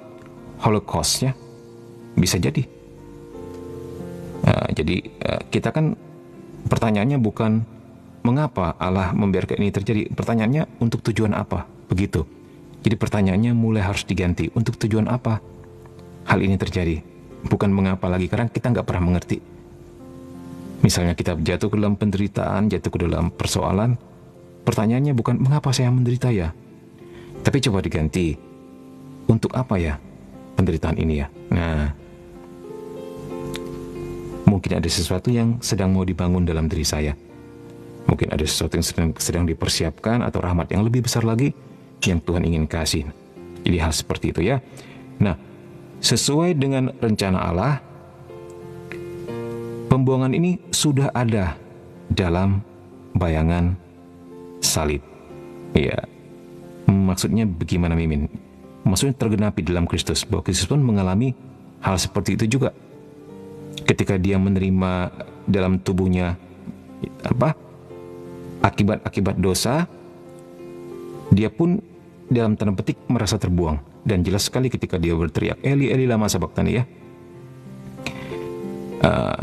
A: Holocaust ya, bisa jadi. Jadi kita kan pertanyaannya bukan mengapa Allah membiarkan ini terjadi. Pertanyaannya untuk tujuan apa, begitu. Jadi pertanyaannya mulai harus diganti. Untuk tujuan apa hal ini terjadi? Bukan mengapa lagi, karena kita nggak pernah mengerti. Misalnya kita jatuh ke dalam penderitaan, jatuh ke dalam persoalan, pertanyaannya bukan mengapa saya menderita ya, tapi coba diganti, untuk apa ya penderitaan ini ya. Nah, mungkin ada sesuatu yang sedang mau dibangun dalam diri saya. Mungkin ada sesuatu yang sedang dipersiapkan, atau rahmat yang lebih besar lagi yang Tuhan ingin kasih. Jadi hal seperti itu ya. Nah, sesuai dengan rencana Allah, pembuangan ini sudah ada dalam bayangan salib. Ya, maksudnya bagaimana Mimin? Maksudnya tergenapi dalam Kristus, bahwa Kristus pun mengalami hal seperti itu juga. Ketika dia menerima dalam tubuhnya akibat dosa, dia pun dalam tanda petik merasa terbuang. Dan jelas sekali ketika dia berteriak, Eli, Eli lama sabachthani ya.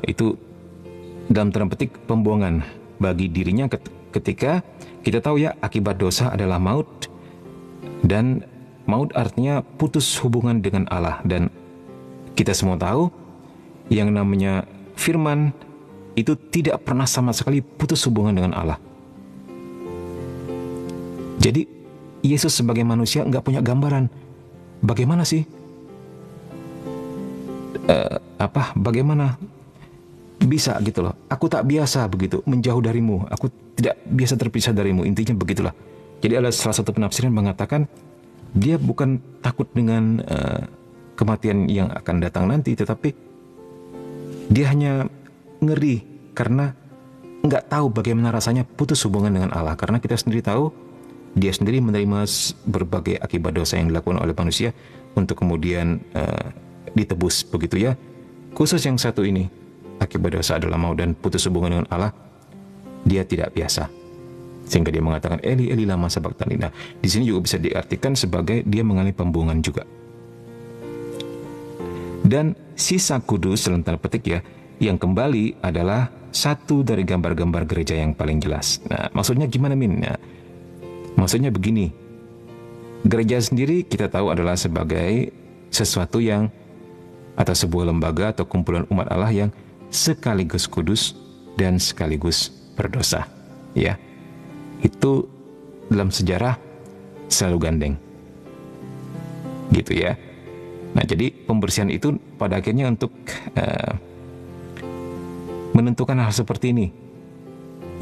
A: Itu dalam tanda petik pembuangan bagi dirinya ketika kita tahu ya, akibat dosa adalah maut. Dan maut artinya putus hubungan dengan Allah. Dan kita semua tahu yang namanya firman itu tidak pernah sama sekali putus hubungan dengan Allah. Jadi Yesus sebagai manusia nggak punya gambaran bagaimana sih bagaimana bisa gitu loh. Aku tak biasa begitu menjauh darimu, aku tidak biasa terpisah darimu, intinya begitulah. Jadi ada salah satu penafsiran mengatakan dia bukan takut dengan kematian yang akan datang nanti, tetapi dia hanya ngeri karena nggak tahu bagaimana rasanya putus hubungan dengan Allah. Karena kita sendiri tahu dia sendiri menerima berbagai akibat dosa yang dilakukan oleh manusia untuk kemudian ditebus, begitu ya. Khusus yang satu ini, akibat dosa adalah maut dan putus hubungan dengan Allah, dia tidak biasa. Sehingga dia mengatakan Eli, Eli lama sabachthani. Nah, di sini juga bisa diartikan sebagai dia mengalami pembuangan juga. Dan sisa kudus dalam tanda petik ya, yang kembali adalah satu dari gambar-gambar gereja yang paling jelas. Nah, maksudnya gimana Min? Nah, maksudnya begini, gereja sendiri kita tahu adalah sebagai sesuatu yang, atau sebuah lembaga atau kumpulan umat Allah yang sekaligus kudus dan sekaligus berdosa. Ya, itu dalam sejarah selalu gandeng, gitu ya. Nah, jadi pembersihan itu pada akhirnya untuk menentukan hal seperti ini,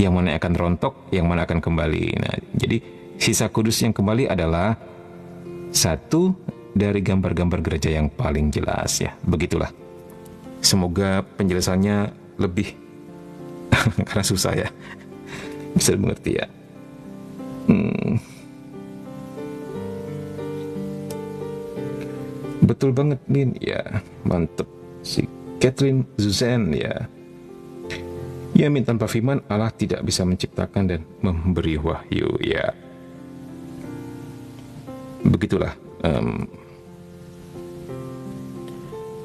A: yang mana akan rontok, yang mana akan kembali. Nah, jadi sisa kudus yang kembali adalah satu dari gambar-gambar gereja yang paling jelas ya. Begitulah. Semoga penjelasannya lebih karena susah ya, bisa mengerti ya. Betul banget Min ya, mantep. Si Catherine Zuzan ya. Ya Min, tanpa firman Allah tidak bisa menciptakan dan memberi wahyu ya. Begitulah.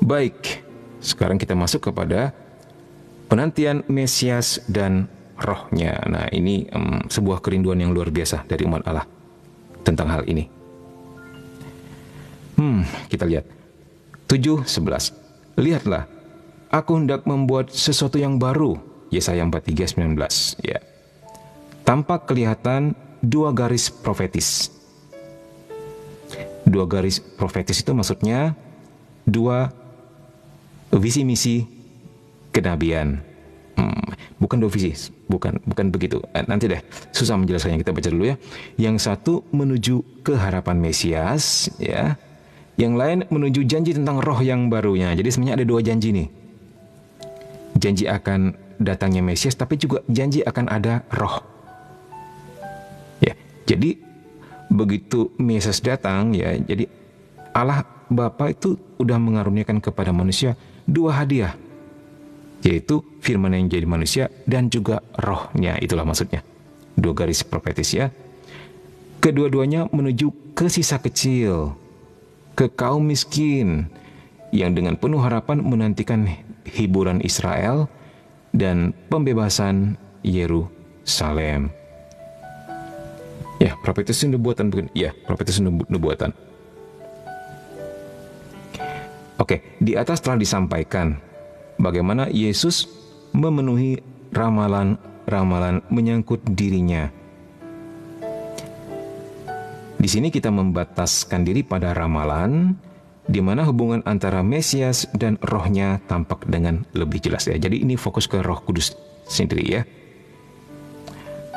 A: Baik, sekarang kita masuk kepada penantian Mesias dan rohnya. Nah, ini sebuah kerinduan yang luar biasa dari umat Allah tentang hal ini. Kita lihat 7:11. Lihatlah, aku hendak membuat sesuatu yang baru. Yesaya 43:19 ya. Tampak kelihatan dua garis profetis. Dua garis profetis itu maksudnya dua visi misi kenabian. Bukan dua visi, bukan begitu. Nanti deh, susah menjelaskannya, kita baca dulu ya. Yang satu menuju ke harapan Mesias, ya. Yang lain menuju janji tentang roh yang barunya. Jadi sebenarnya ada dua janji nih. Janji akan datangnya Mesias, tapi juga janji akan ada roh. Ya, jadi begitu Mesias datang, ya, jadi Allah Bapa itu udah mengaruniakan kepada manusia dua hadiah, yaitu firman yang jadi manusia dan juga rohnya. Itulah maksudnya dua garis profetis, ya. Kedua-duanya menuju ke sisa kecil, ke kaum miskin yang dengan penuh harapan menantikan hiburan Israel dan pembebasan Yerusalem. Ya, profetis nubuatan bukan? Ya, profetis nubuatan. Oke, di atas telah disampaikan bagaimana Yesus memenuhi ramalan-ramalan menyangkut dirinya. Di sini kita membataskan diri pada ramalan, di mana hubungan antara Mesias dan rohnya tampak dengan lebih jelas, ya. Jadi ini fokus ke Roh Kudus sendiri, ya.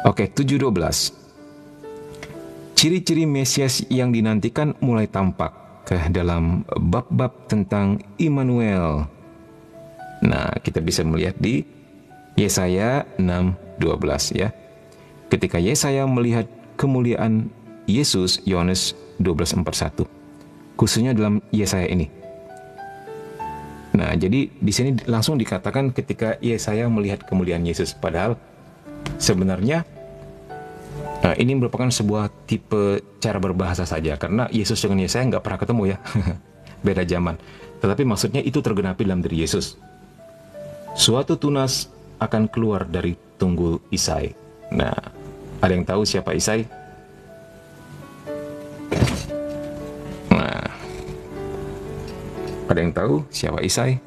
A: Oke, 7:12. Ciri-ciri Mesias yang dinantikan mulai tampak ke dalam bab-bab tentang Immanuel. Nah, kita bisa melihat di Yesaya 6:12, ya. Ketika Yesaya melihat kemuliaan Yesus, Yohanes 12:41, khususnya dalam Yesaya ini. Nah, jadi di sini langsung dikatakan ketika Yesaya melihat kemuliaan Yesus, padahal sebenarnya ini merupakan sebuah tipe cara berbahasa saja, karena Yesus dengan Yesaya nggak pernah ketemu, ya. Beda zaman. Tetapi maksudnya itu tergenapi dalam diri Yesus. Suatu tunas akan keluar dari tunggul Isai. Nah, ada yang tahu siapa Isai? Nah, ada yang tahu siapa Isai?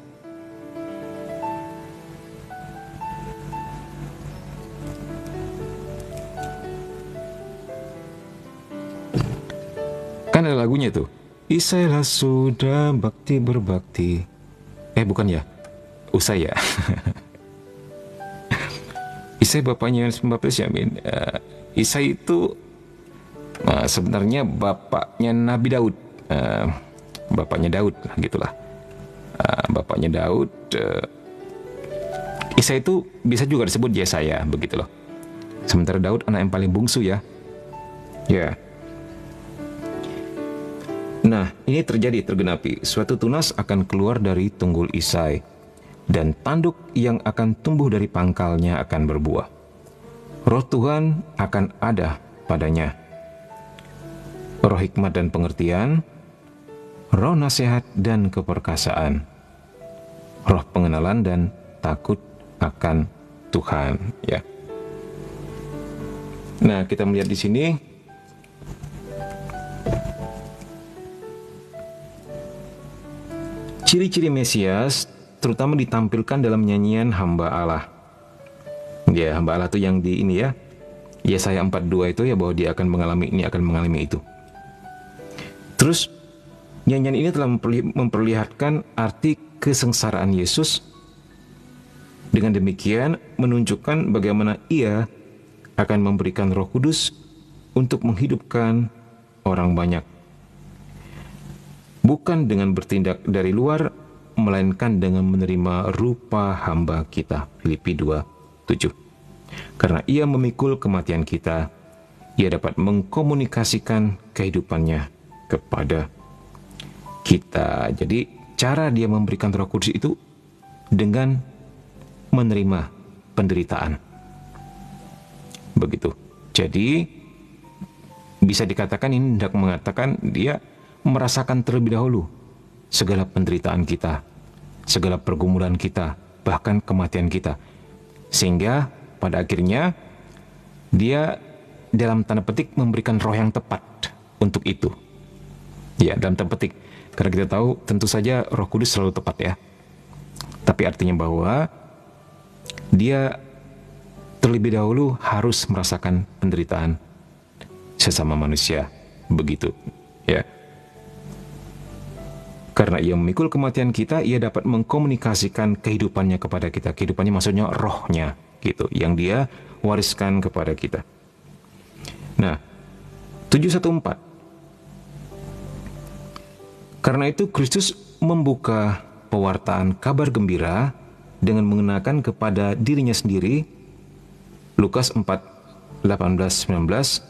A: Kan ada lagunya tuh, Isailah sudah bakti berbakti. Bukan ya, Usai ya. Isai bapaknya Yohanes Pembaptis, ya. Isai itu sebenarnya bapaknya Nabi Daud, bapaknya Daud, gitulah. Bapaknya Daud. Isai itu bisa juga disebut Yesaya, begitu loh. Sementara Daud anak yang paling bungsu, ya. Ya. Nah, ini tergenapi. Suatu tunas akan keluar dari tunggul Isai, dan tanduk yang akan tumbuh dari pangkalnya akan berbuah. Roh Tuhan akan ada padanya. Roh hikmat dan pengertian, roh nasihat dan keperkasaan, roh pengenalan dan takut akan Tuhan, ya. Nah, kita melihat di sini ciri-ciri Mesias terutama ditampilkan dalam nyanyian hamba Allah. Ya, hamba Allah itu yang di ini, ya. Yesaya 42 itu, ya, bahwa dia akan mengalami ini, akan mengalami itu. Terus nyanyian ini telah memperlihatkan arti kesengsaraan Yesus. Dengan demikian menunjukkan bagaimana ia akan memberikan Roh Kudus untuk menghidupkan orang banyak. Bukan dengan bertindak dari luar, melainkan dengan menerima rupa hamba kita. Filipi 2:7. Karena ia memikul kematian kita, ia dapat mengkomunikasikan kehidupannya kepada kita. Jadi cara dia memberikan Roh Kudus itu dengan menerima penderitaan. Begitu. Jadi bisa dikatakan ini hendak mengatakan dia merasakan terlebih dahulu segala penderitaan kita, segala pergumulan kita, bahkan kematian kita. Sehingga pada akhirnya dia dalam tanda petik memberikan roh yang tepat untuk itu. Ya, dalam tanda petik. Karena kita tahu tentu saja Roh Kudus selalu tepat, ya. Tapi artinya bahwa dia terlebih dahulu harus merasakan penderitaan sesama manusia. Begitu, ya. Karena ia memikul kematian kita, ia dapat mengkomunikasikan kehidupannya kepada kita. Kehidupannya maksudnya rohnya, gitu, yang dia wariskan kepada kita. Nah, 714. Karena itu Kristus membuka pewartaan kabar gembira dengan mengenakan kepada dirinya sendiri. Lukas 4, 18, 19.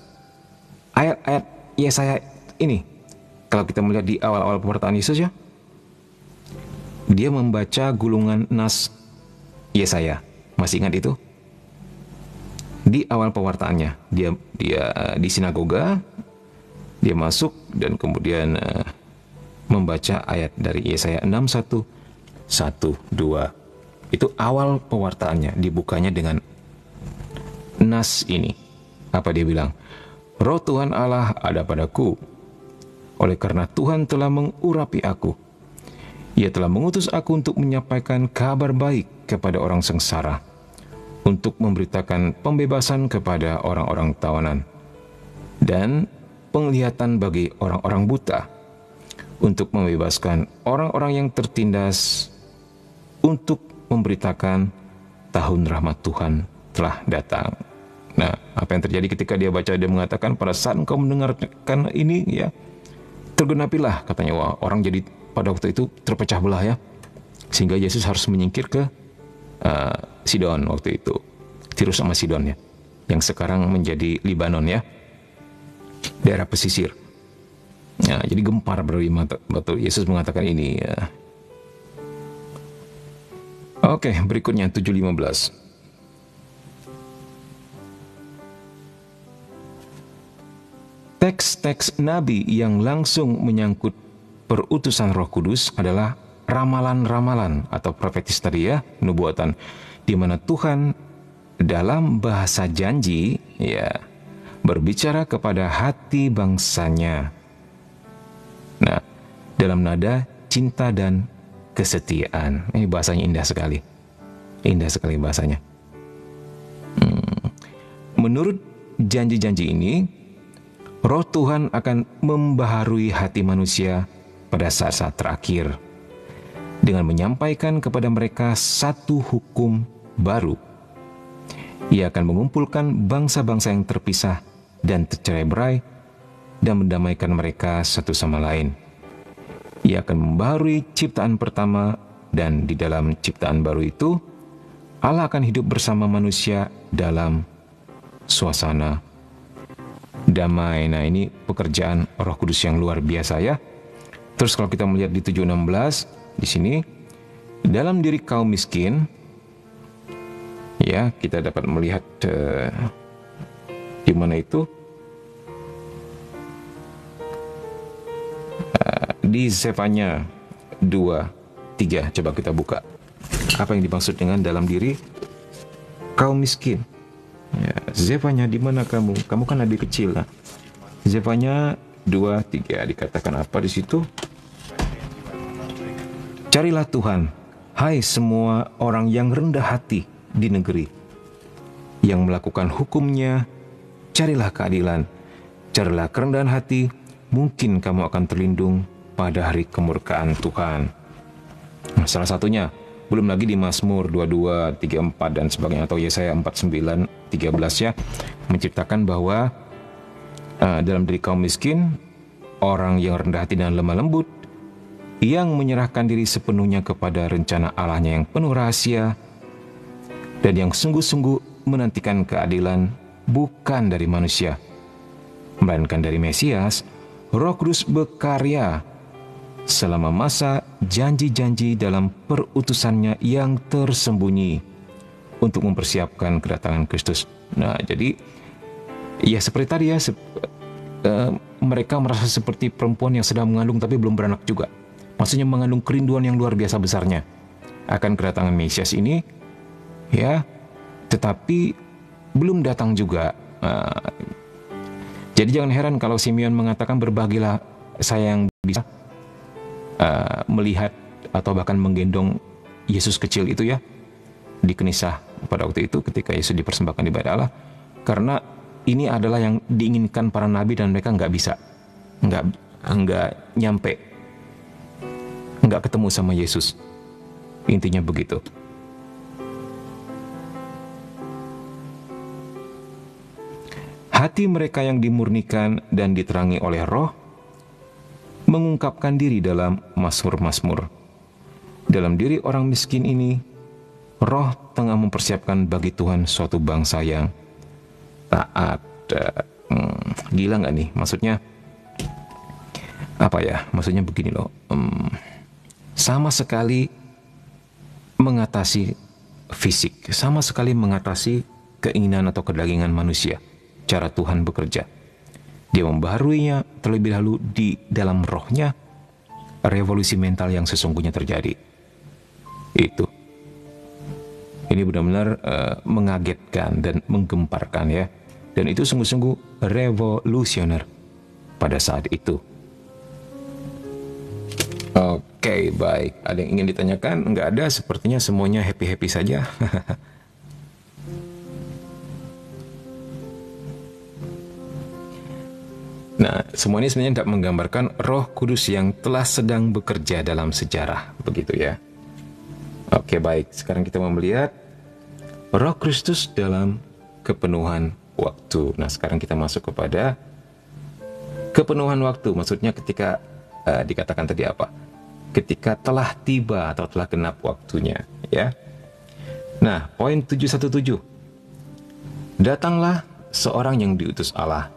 A: Ayat-ayat Yesaya ini, kalau kita melihat di awal-awal pewartaan Yesus ya, dia membaca gulungan nas Yesaya. Masih ingat itu? Di awal pewartaannya, dia di sinagoga, dia masuk dan kemudian membaca ayat dari Yesaya 61, 1, 2. Itu awal pewartaannya, dibukanya dengan nas ini. Apa dia bilang? Roh Tuhan Allah ada padaku, oleh karena Tuhan telah mengurapi aku. Ia telah mengutus aku untuk menyampaikan kabar baik kepada orang sengsara, untuk memberitakan pembebasan kepada orang-orang tawanan, dan penglihatan bagi orang-orang buta, untuk membebaskan orang-orang yang tertindas, untuk memberitakan tahun rahmat Tuhan telah datang. Nah, apa yang terjadi ketika dia baca, dia mengatakan, pada saat engkau mendengarkan ini, ya, tergenapilah, katanya. Wah, orang jadi pada waktu itu terpecah belah ya, sehingga Yesus harus menyingkir ke Sidon waktu itu, Tirus sama Sidon ya, yang sekarang menjadi Libanon ya, daerah pesisir. Nah, jadi gempar betul Yesus mengatakan ini ya. Oke, berikutnya 7:15. Teks-teks Nabi yang langsung menyangkut perutusan Roh Kudus adalah ramalan-ramalan atau profetis tadi ya, nubuatan, di mana Tuhan dalam bahasa janji ya berbicara kepada hati bangsanya. Nah, dalam nada cinta dan kesetiaan. Ini bahasanya indah sekali. Indah sekali bahasanya. Menurut janji-janji ini, Roh Tuhan akan membaharui hati manusia pada saat-saat terakhir dengan menyampaikan kepada mereka satu hukum baru. Ia akan mengumpulkan bangsa-bangsa yang terpisah dan tercerai-berai dan mendamaikan mereka satu sama lain. Ia akan membaharui ciptaan pertama, dan di dalam ciptaan baru itu Allah akan hidup bersama manusia dalam suasana damai. Nah, ini pekerjaan Roh Kudus yang luar biasa ya. Terus kalau kita melihat di 7:16 di sini, dalam diri kaum miskin ya, kita dapat melihat di mana itu, di Zefanya 2:3. Coba kita buka. Apa yang dimaksud dengan dalam diri kaum miskin? Ya, Zefanya, di mana kamu? Kamu kan nabi kecil lah. Zefanya 2:3 dikatakan apa di situ? Carilah Tuhan, hai semua orang yang rendah hati di negeri, yang melakukan hukum-Nya. Carilah keadilan, carilah kerendahan hati, mungkin kamu akan terlindung pada hari kemurkaan Tuhan. Nah, salah satunya, belum lagi di Mazmur 22, 34 dan sebagainya, atau Yesaya 49, 13 ya, menciptakan bahwa dalam diri kaum miskin, orang yang rendah hati dan lemah lembut, yang menyerahkan diri sepenuhnya kepada rencana Allahnya yang penuh rahasia, dan yang sungguh-sungguh menantikan keadilan bukan dari manusia, melainkan dari Mesias. Roh Kudus berkarya selama masa janji-janji dalam perutusannya yang tersembunyi untuk mempersiapkan kedatangan Kristus. Nah, jadi ya seperti tadi ya, mereka merasa seperti perempuan yang sedang mengandung tapi belum beranak juga. Maksudnya mengandung kerinduan yang luar biasa besarnya akan kedatangan Mesias ini ya, tetapi belum datang juga. Jadi jangan heran kalau Simeon mengatakan, berbahagialah saya yang bisa melihat atau bahkan menggendong Yesus kecil itu ya, di Kenisah pada waktu itu ketika Yesus dipersembahkan di bait Allah, karena ini adalah yang diinginkan para nabi dan mereka nggak bisa, nggak nyampe, nggak ketemu sama Yesus. Intinya begitu. Hati mereka yang dimurnikan dan diterangi oleh Roh mengungkapkan diri dalam Mazmur-Mazmur. Dalam diri orang miskin ini, Roh tengah mempersiapkan bagi Tuhan suatu bangsa yang taat. Gila nggak nih? Maksudnya apa ya? Maksudnya begini loh. Sama sekali mengatasi fisik, sama sekali mengatasi keinginan atau kedagingan manusia. Cara Tuhan bekerja, Dia membaharuinya terlebih dahulu di dalam rohnya. Revolusi mental yang sesungguhnya terjadi itu, ini benar-benar mengagetkan dan menggemparkan ya, dan itu sungguh-sungguh revolusioner pada saat itu. Oke, baik. Ada yang ingin ditanyakan? Enggak ada, sepertinya semuanya happy-happy saja. Nah, semua ini sebenarnya tidak menggambarkan Roh Kudus yang telah sedang bekerja dalam sejarah, begitu ya. Oke, baik. Sekarang kita mau melihat Roh Kristus dalam kepenuhan waktu. Nah, sekarang kita masuk kepada kepenuhan waktu. Maksudnya ketika dikatakan tadi apa? Ketika telah tiba atau telah genap waktunya, ya. Nah, poin 717. Datanglah seorang yang diutus Allah.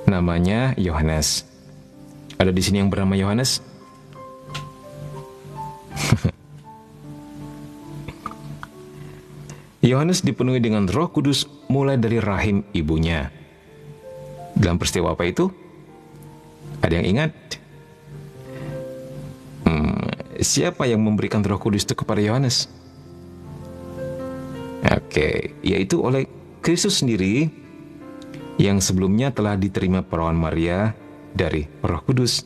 A: Namanya Yohanes. Ada di sini yang bernama Yohanes? Yohanes dipenuhi dengan Roh Kudus mulai dari rahim ibunya. Dalam peristiwa apa itu? Ada yang ingat? Siapa yang memberikan Roh Kudus itu kepada Yohanes? Oke, yaitu oleh Kristus sendiri, yang sebelumnya telah diterima perawan Maria dari Roh Kudus.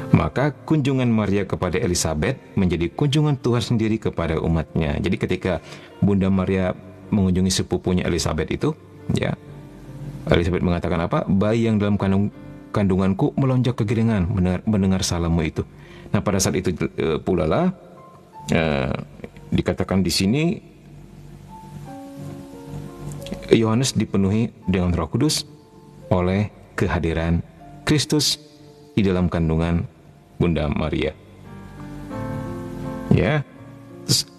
A: Maka kunjungan Maria kepada Elizabeth menjadi kunjungan Tuhan sendiri kepada umatnya. Jadi ketika Bunda Maria mengunjungi sepupunya Elizabeth itu, ya, Elizabeth mengatakan apa? Bayi yang dalam kandunganku melonjak kegirangan mendengar salammu itu. Nah, pada saat itu pula lah dikatakan di sini Yohanes dipenuhi dengan Roh Kudus oleh kehadiran Kristus di dalam kandungan Bunda Maria. Ya, terus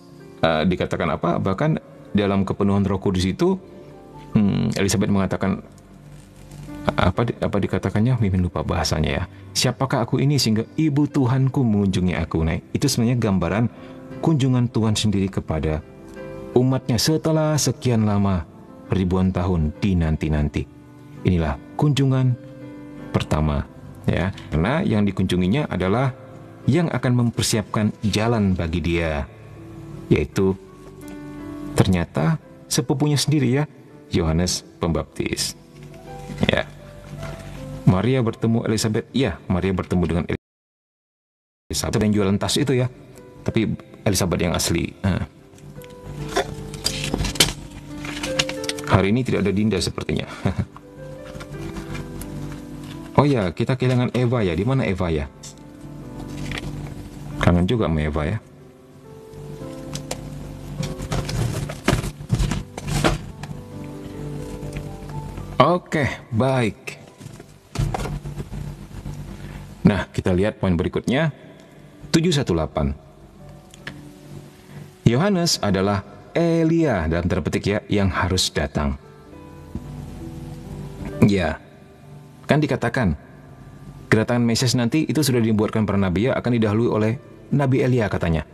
A: dikatakan apa? Bahkan dalam kepenuhan Roh Kudus itu, Elizabeth mengatakan apa dikatakannya? Mimin lupa bahasanya ya. Siapakah aku ini sehingga ibu Tuhanku mengunjungi aku? Nah, itu sebenarnya gambaran kunjungan Tuhan sendiri kepada umatnya setelah sekian lama, ribuan tahun dinanti-nanti. Inilah kunjungan pertama, ya. Karena yang dikunjunginya adalah yang akan mempersiapkan jalan bagi dia, yaitu ternyata sepupunya sendiri ya, Yohanes Pembaptis. Ya. Maria bertemu Elizabeth, ya, Maria bertemu dengan Elizabeth yang jualan tas itu ya, tapi Elizabeth yang asli. Hari ini tidak ada Dinda sepertinya. Oh ya, kita kehilangan Eva ya. Di mana Eva ya? Kangen juga sama Eva ya. Oke, baik. Nah, kita lihat poin berikutnya. 718. Yohanes adalah Elia dalam tanda petik ya, yang harus datang. Ya, kan dikatakan kedatangan Mesias nanti itu sudah dibuatkan para nabi ya, akan didahului oleh Nabi Elia katanya.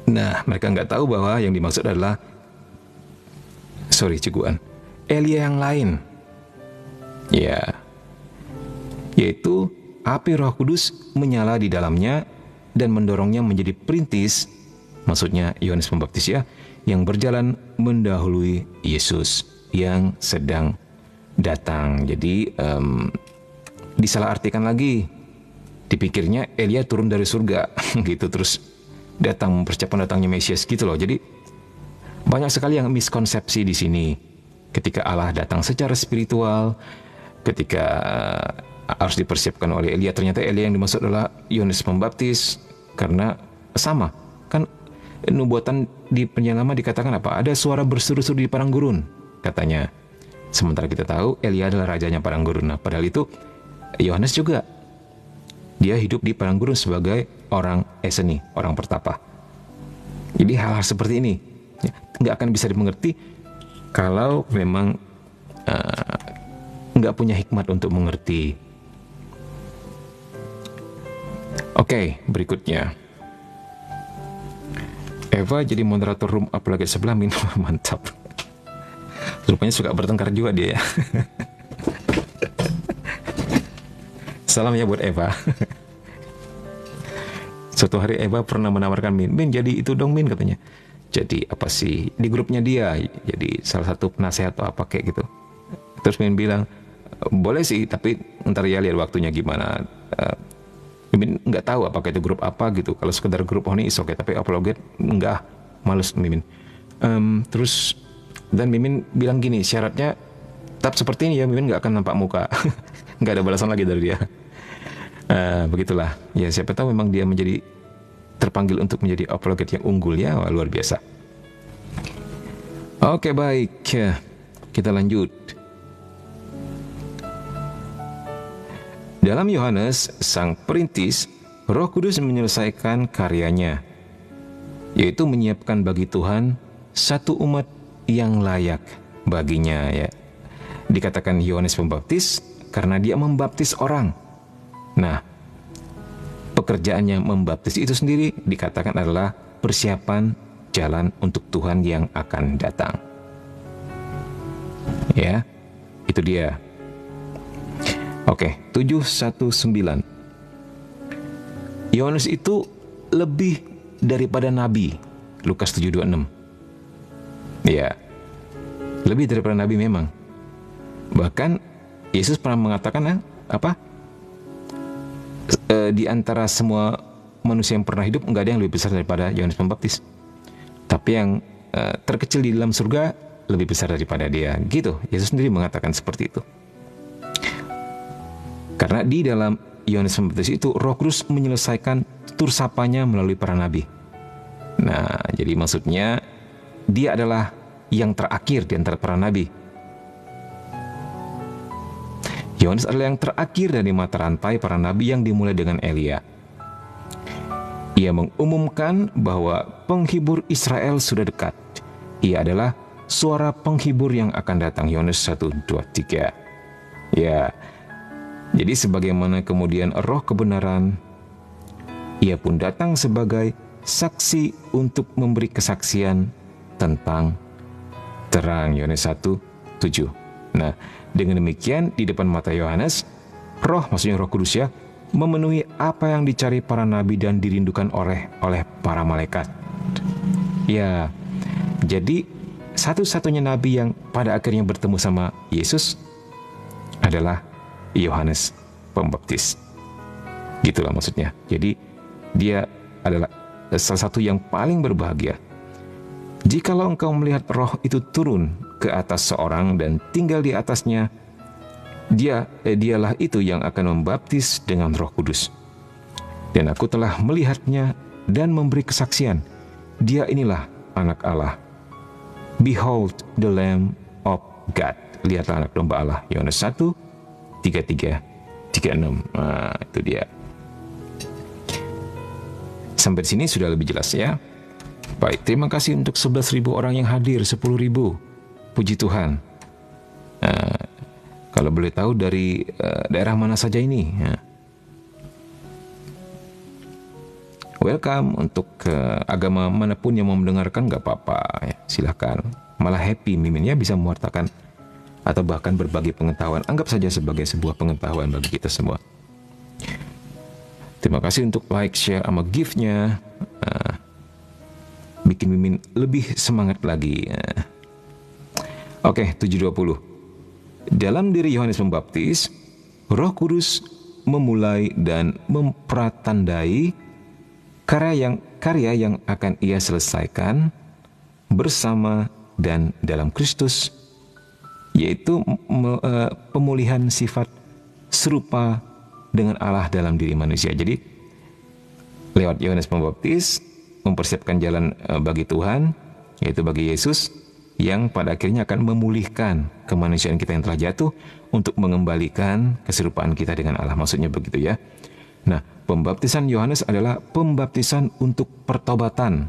A: Nah, mereka nggak tahu bahwa yang dimaksud adalah ciguan, Elia yang lain. Ya, yaitu api Roh Kudus menyala di dalamnya dan mendorongnya menjadi perintis. Maksudnya Yohanes Pembaptis ya, yang berjalan mendahului Yesus yang sedang datang. Jadi disalahartikan lagi, dipikirnya Elia turun dari surga gitu, terus datang mempersiapkan datangnya Mesias gitu loh. Jadi Banyak sekali yang miskonsepsi di sini. Ketika Allah datang secara spiritual, ketika harus dipersiapkan oleh Elia, ternyata Elia yang dimaksud adalah Yohanes Pembaptis, karena sama. Kan nubuatan di Perjanjian Lama dikatakan apa? Ada suara berseru-seru di padang gurun, katanya. Sementara kita tahu Elia adalah rajanya padang gurun. Nah, padahal itu Yohanes juga. Dia hidup di padang gurun sebagai orang Eseni, orang pertapa. Jadi hal-hal seperti ini nggak akan bisa dimengerti kalau memang nggak punya hikmat untuk mengerti. Oke, berikutnya. Eva jadi moderator room apalagi sebelah Min. Mantap. Rupanya suka bertengkar juga dia ya. Salam ya buat Eva. Suatu hari Eva pernah menawarkan Min jadi itu dong Min, katanya. Jadi apa sih di grupnya dia, jadi salah satu penasehat atau apa kayak gitu. Terus Min bilang, boleh sih, tapi ntar ya lihat waktunya gimana. Mimin nggak tahu apakah itu grup apa gitu. Kalau sekedar grup ini is okay, tapi apologet enggak, males Mimin. Terus dan Mimin bilang gini, syaratnya tetap seperti ini ya, Mimin nggak akan nampak muka. Nggak ada balasan lagi dari dia. Begitulah ya, siapa tahu memang dia menjadi terpanggil untuk menjadi apologet yang unggul ya. Wah, luar biasa. Oke, baik, kita lanjut. Dalam Yohanes sang perintis, Roh Kudus menyelesaikan karyanya, yaitu menyiapkan bagi Tuhan satu umat yang layak baginya ya. Dikatakan Yohanes Pembaptis karena dia membaptis orang. Nah, pekerjaannya membaptis itu sendiri dikatakan adalah persiapan jalan untuk Tuhan yang akan datang. Ya, itu dia. Oke, 719. Yohanes itu lebih daripada nabi. Lukas 7:26. Ya, lebih daripada nabi memang. Bahkan Yesus pernah mengatakan di antara semua manusia yang pernah hidup nggak ada yang lebih besar daripada Yohanes Pembaptis. Tapi yang terkecil di dalam surga lebih besar daripada dia. Gitu. Yesus sendiri mengatakan seperti itu. Karena di dalam Yohanes Pembaptis itu Roh Kudus menyelesaikan tutur sapanya melalui para nabi. Nah, jadi maksudnya dia adalah yang terakhir di antara para nabi. Yohanes adalah yang terakhir dari mata rantai para nabi yang dimulai dengan Elia. Ia mengumumkan bahwa penghibur Israel sudah dekat. Ia adalah suara penghibur yang akan datang. Yohanes 1:2-3. Ya, jadi sebagaimana kemudian Roh kebenaran, ia pun datang sebagai saksi untuk memberi kesaksian tentang terang. Yohanes 1:7. Nah, dengan demikian di depan mata Yohanes, Roh, maksudnya Roh Kudus ya, memenuhi apa yang dicari para nabi dan dirindukan oleh para malaikat. Ya, jadi satu-satunya nabi yang pada akhirnya bertemu sama Yesus adalah Yohanes Pembaptis. Gitulah maksudnya. Jadi dia adalah salah satu yang paling berbahagia. Jikalau engkau melihat Roh itu turun ke atas seorang dan tinggal di atasnya, dialah itu yang akan membaptis dengan Roh Kudus. Dan aku telah melihatnya dan memberi kesaksian. Dia inilah anak Allah. Behold the Lamb of God. Lihatlah anak domba Allah. Yohanes 1:33-36. Nah, itu dia. Sampai sini sudah lebih jelas ya. Baik, terima kasih untuk 11.000 orang yang hadir, 10.000. Puji Tuhan. Kalau boleh tahu dari daerah mana saja ini? Welcome. Untuk agama manapun yang mau mendengarkan gak apa-apa ya, silahkan. Malah happy Mimin ya bisa mewartakan atau bahkan berbagi pengetahuan. Anggap saja sebagai sebuah pengetahuan bagi kita semua. Terima kasih untuk like, share, sama gift-nya. Bikin Mimin lebih semangat lagi. Oke, 720. Dalam diri Yohanes Pembaptis, Roh Kudus memulai dan mempratandai karya yang akan ia selesaikan bersama dan dalam Kristus, yaitu pemulihan sifat serupa dengan Allah dalam diri manusia. Jadi lewat Yohanes Pembaptis mempersiapkan jalan bagi Tuhan, yaitu bagi Yesus, yang pada akhirnya akan memulihkan kemanusiaan kita yang telah jatuh untuk mengembalikan keserupaan kita dengan Allah. Maksudnya begitu ya. Nah, pembaptisan Yohanes adalah pembaptisan untuk pertobatan.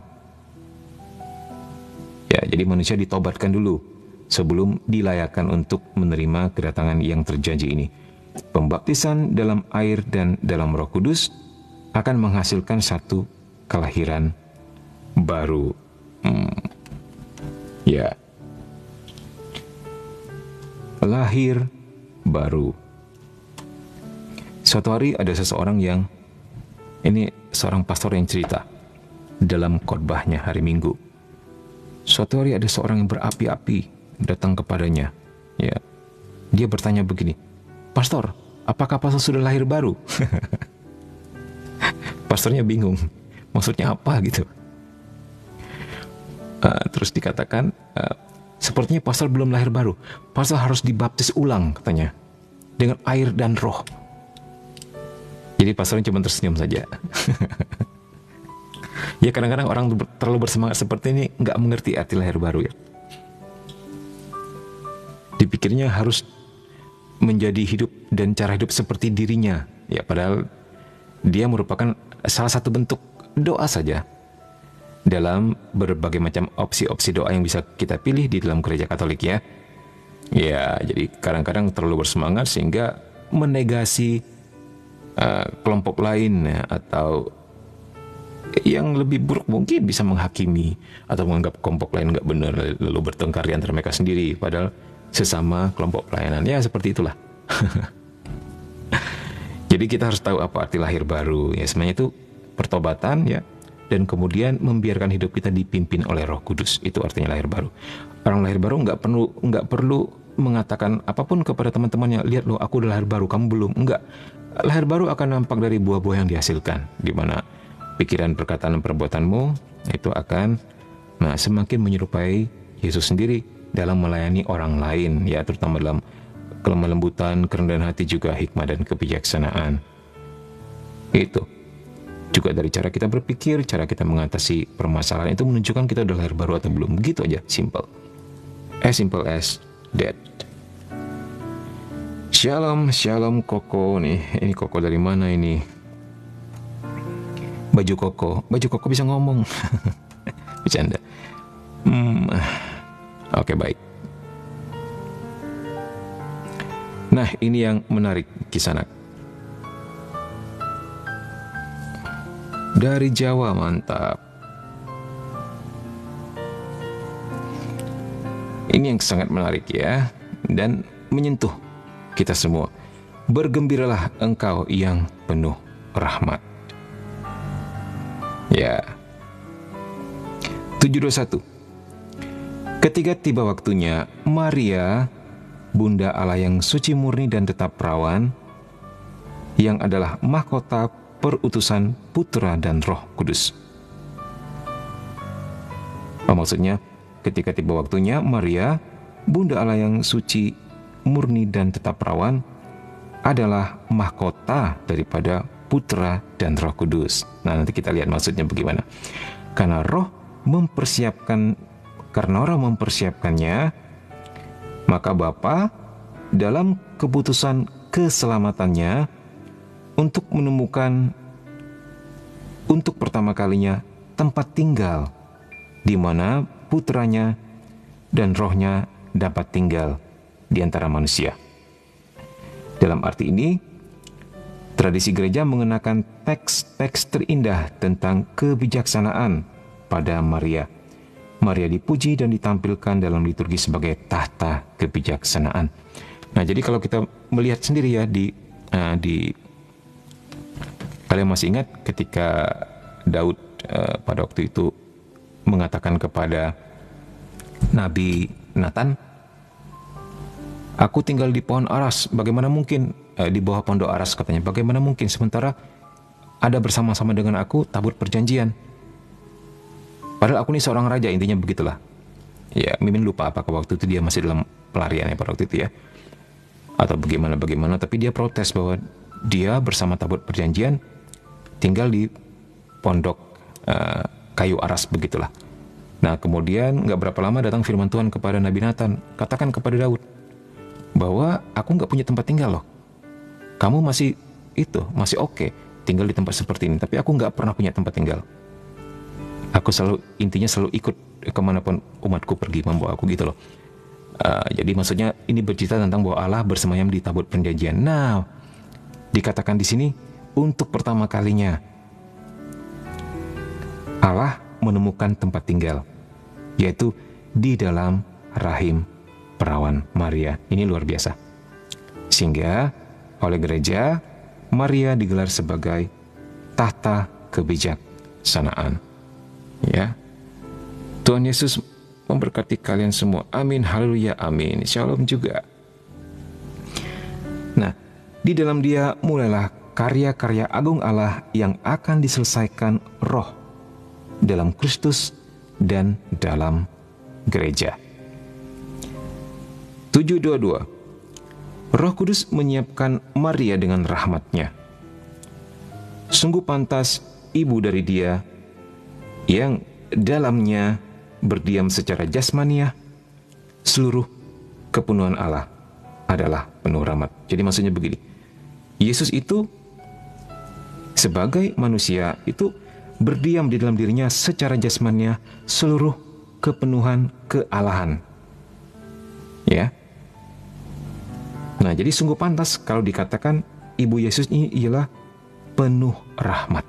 A: Ya, jadi manusia ditobatkan dulu sebelum dilayakkan untuk menerima kedatangan yang terjanji ini. Pembaptisan dalam air dan dalam Roh Kudus akan menghasilkan satu kelahiran baru. Ya, lahir baru. Suatu hari ada seseorang yang, ini seorang pastor yang cerita dalam khotbahnya hari Minggu. Suatu hari ada seorang yang berapi-api datang kepadanya. Ya, dia bertanya begini, "Pastor, apakah pastor sudah lahir baru?" Pastornya bingung, maksudnya apa gitu. Terus dikatakan, sepertinya pastor belum lahir baru. Pastor harus dibaptis ulang, katanya, dengan air dan roh. Jadi pastornya cuma tersenyum saja. Ya, kadang-kadang orang terlalu bersemangat seperti ini nggak mengerti arti lahir baru ya. Dipikirnya harus menjadi hidup dan cara hidup seperti dirinya. Ya, padahal dia merupakan salah satu bentuk doa saja dalam berbagai macam opsi-opsi doa yang bisa kita pilih di dalam gereja Katolik ya. Ya, jadi kadang-kadang terlalu bersemangat sehingga menegasi kelompok lain ya, atau yang lebih buruk mungkin bisa menghakimi atau menganggap kelompok lain nggak benar, lalu bertengkar di antara mereka sendiri, padahal sesama kelompok pelayanan. Ya, seperti itulah. Jadi kita harus tahu apa arti lahir baru ya. Sebenarnya itu pertobatan ya, dan kemudian membiarkan hidup kita dipimpin oleh Roh Kudus. Itu artinya lahir baru. Orang lahir baru nggak perlu mengatakan apapun kepada teman-temannya, "Lihat loh, aku udah lahir baru, kamu belum." Enggak. Lahir baru akan nampak dari buah-buah yang dihasilkan, di mana pikiran, perkataan, dan perbuatanmu itu akan semakin menyerupai Yesus sendiri dalam melayani orang lain ya, terutama dalam kelemah lembutan, kerendahan hati, juga hikmah dan kebijaksanaan. Itu juga dari cara kita berpikir, cara kita mengatasi permasalahan, itu menunjukkan kita udah lahir baru atau belum. Begitu aja, simple as that. Shalom Koko nih. Ini Koko dari mana ini? Baju Koko bisa ngomong. Bercanda. Oke, baik. Nah, ini yang menarik, Kisanak. Dari Jawa, mantap. Ini yang sangat menarik ya, dan menyentuh kita semua. Bergembiralah engkau yang penuh rahmat. Ya. 7:21. Ketika tiba waktunya, Maria, Bunda Allah yang suci murni dan tetap perawan, yang adalah mahkota perutusan Putra dan Roh Kudus. Maksudnya, ketika tiba waktunya, Maria, Bunda Allah yang suci murni dan tetap perawan, adalah mahkota daripada Putra dan Roh Kudus. Nah, nanti kita lihat maksudnya bagaimana. Karena orang mempersiapkannya, maka Bapa dalam keputusan keselamatannya untuk menemukan untuk pertama kalinya tempat tinggal di mana putranya dan rohnya dapat tinggal di antara manusia. Dalam arti ini, tradisi gereja mengenakan teks-teks terindah tentang kebijaksanaan pada Maria. Maria dipuji dan ditampilkan dalam liturgi sebagai tahta kebijaksanaan. Nah, jadi kalau kita melihat sendiri ya di kalian masih ingat ketika Daud pada waktu itu mengatakan kepada Nabi Nathan, "Aku tinggal di pohon aras, bagaimana mungkin di bawah pondok aras," katanya, "bagaimana mungkin sementara ada bersama-sama dengan aku tabut perjanjian. Padahal aku ini seorang raja," intinya begitulah. Ya, Mimin lupa apakah waktu itu dia masih dalam pelariannya pada waktu itu ya, atau bagaimana, tapi dia protes bahwa dia bersama tabut perjanjian tinggal di pondok kayu aras begitulah. Nah, kemudian nggak berapa lama datang firman Tuhan kepada Nabi Nathan, katakan kepada Daud bahwa aku nggak punya tempat tinggal loh. Kamu masih oke tinggal di tempat seperti ini, tapi aku nggak pernah punya tempat tinggal. Aku selalu ikut kemanapun umatku pergi, membawa aku gitu loh. Jadi maksudnya ini bercerita tentang bahwa Allah bersemayam di tabut perjanjian. Nah, dikatakan di sini untuk pertama kalinya Allah menemukan tempat tinggal, yaitu di dalam rahim perawan Maria. Ini luar biasa. Sehingga oleh gereja, Maria digelar sebagai tahta kebijaksanaan. Ya, Tuhan Yesus memberkati kalian semua. Amin, haleluya, amin. Shalom juga. Nah, di dalam Dia mulailah karya-karya agung Allah yang akan diselesaikan Roh dalam Kristus dan dalam gereja. 7:22. Roh Kudus menyiapkan Maria dengan rahmat-Nya. Sungguh pantas ibu dari Dia yang dalamnya berdiam secara jasmaniah, seluruh kepenuhan Allah adalah penuh rahmat. Jadi maksudnya begini, Yesus itu sebagai manusia itu berdiam di dalam dirinya secara jasmaniah seluruh kepenuhan kealahan. Ya. Nah, jadi sungguh pantas kalau dikatakan Ibu Yesus ini ialah penuh rahmat,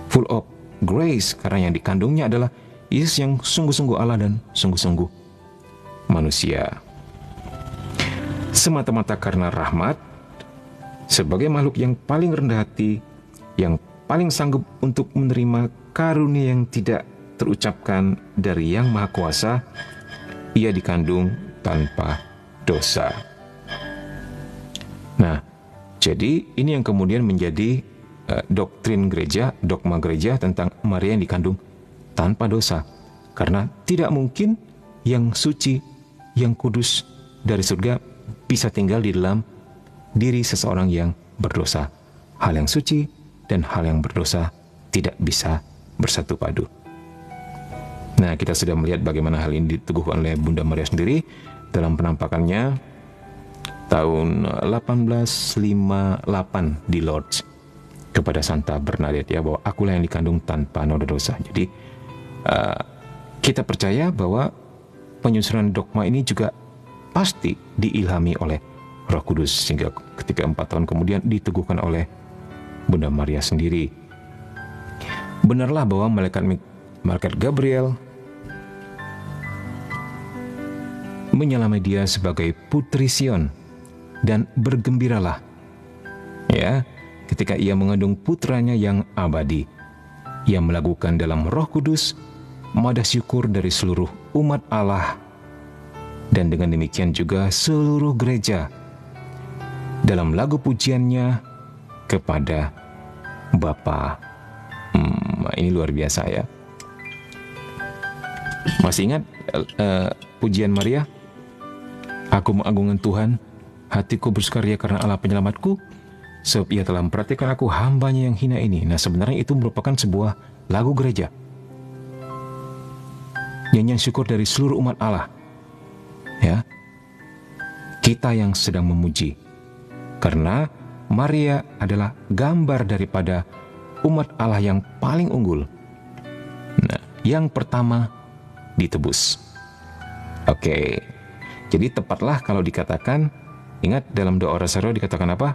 A: full of grace, karena yang dikandungnya adalah Yesus yang sungguh-sungguh Allah dan sungguh-sungguh manusia. Semata-mata karena rahmat, sebagai makhluk yang paling rendah hati, yang paling sanggup untuk menerima karunia yang tidak terucapkan dari Yang Maha Kuasa, Ia dikandung tanpa dosa. Nah, jadi ini yang kemudian menjadi doktrin gereja, dogma gereja tentang Maria yang dikandung tanpa dosa. Karena tidak mungkin yang suci, yang kudus dari surga bisa tinggal di dalam diri seseorang yang berdosa. Hal yang suci dan hal yang berdosa tidak bisa bersatu padu. Nah, kita sudah melihat bagaimana hal ini diteguhkan oleh Bunda Maria sendiri dalam penampakannya tahun 1858 di Lourdes kepada Santa Bernadette, ya, bahwa akulah yang dikandung tanpa noda dosa. Jadi kita percaya bahwa penyusunan dogma ini juga pasti diilhami oleh Roh Kudus, sehingga ketika 4 tahun kemudian diteguhkan oleh Bunda Maria sendiri. Benarlah bahwa malaikat Gabriel menyamai dia sebagai Putri Sion, dan bergembiralah, ya, ketika ia mengandung putranya yang abadi. Ia melakukan dalam Roh Kudus madah syukur dari seluruh umat Allah, dan dengan demikian juga seluruh gereja dalam lagu pujiannya kepada Bapa. Ini luar biasa, ya. Masih ingat pujian Maria? Aku mengagungkan Tuhan, hatiku bersukaria karena Allah penyelamatku, sebab Ia telah memperhatikan aku, hambanya yang hina ini. Nah, sebenarnya itu merupakan sebuah lagu gereja, nyanyian syukur dari seluruh umat Allah, ya. Kita yang sedang memuji, karena Maria adalah gambar daripada umat Allah yang paling unggul. Nah, yang pertama ditebus. Oke. Jadi tepatlah kalau dikatakan, ingat dalam doa Rosario dikatakan apa?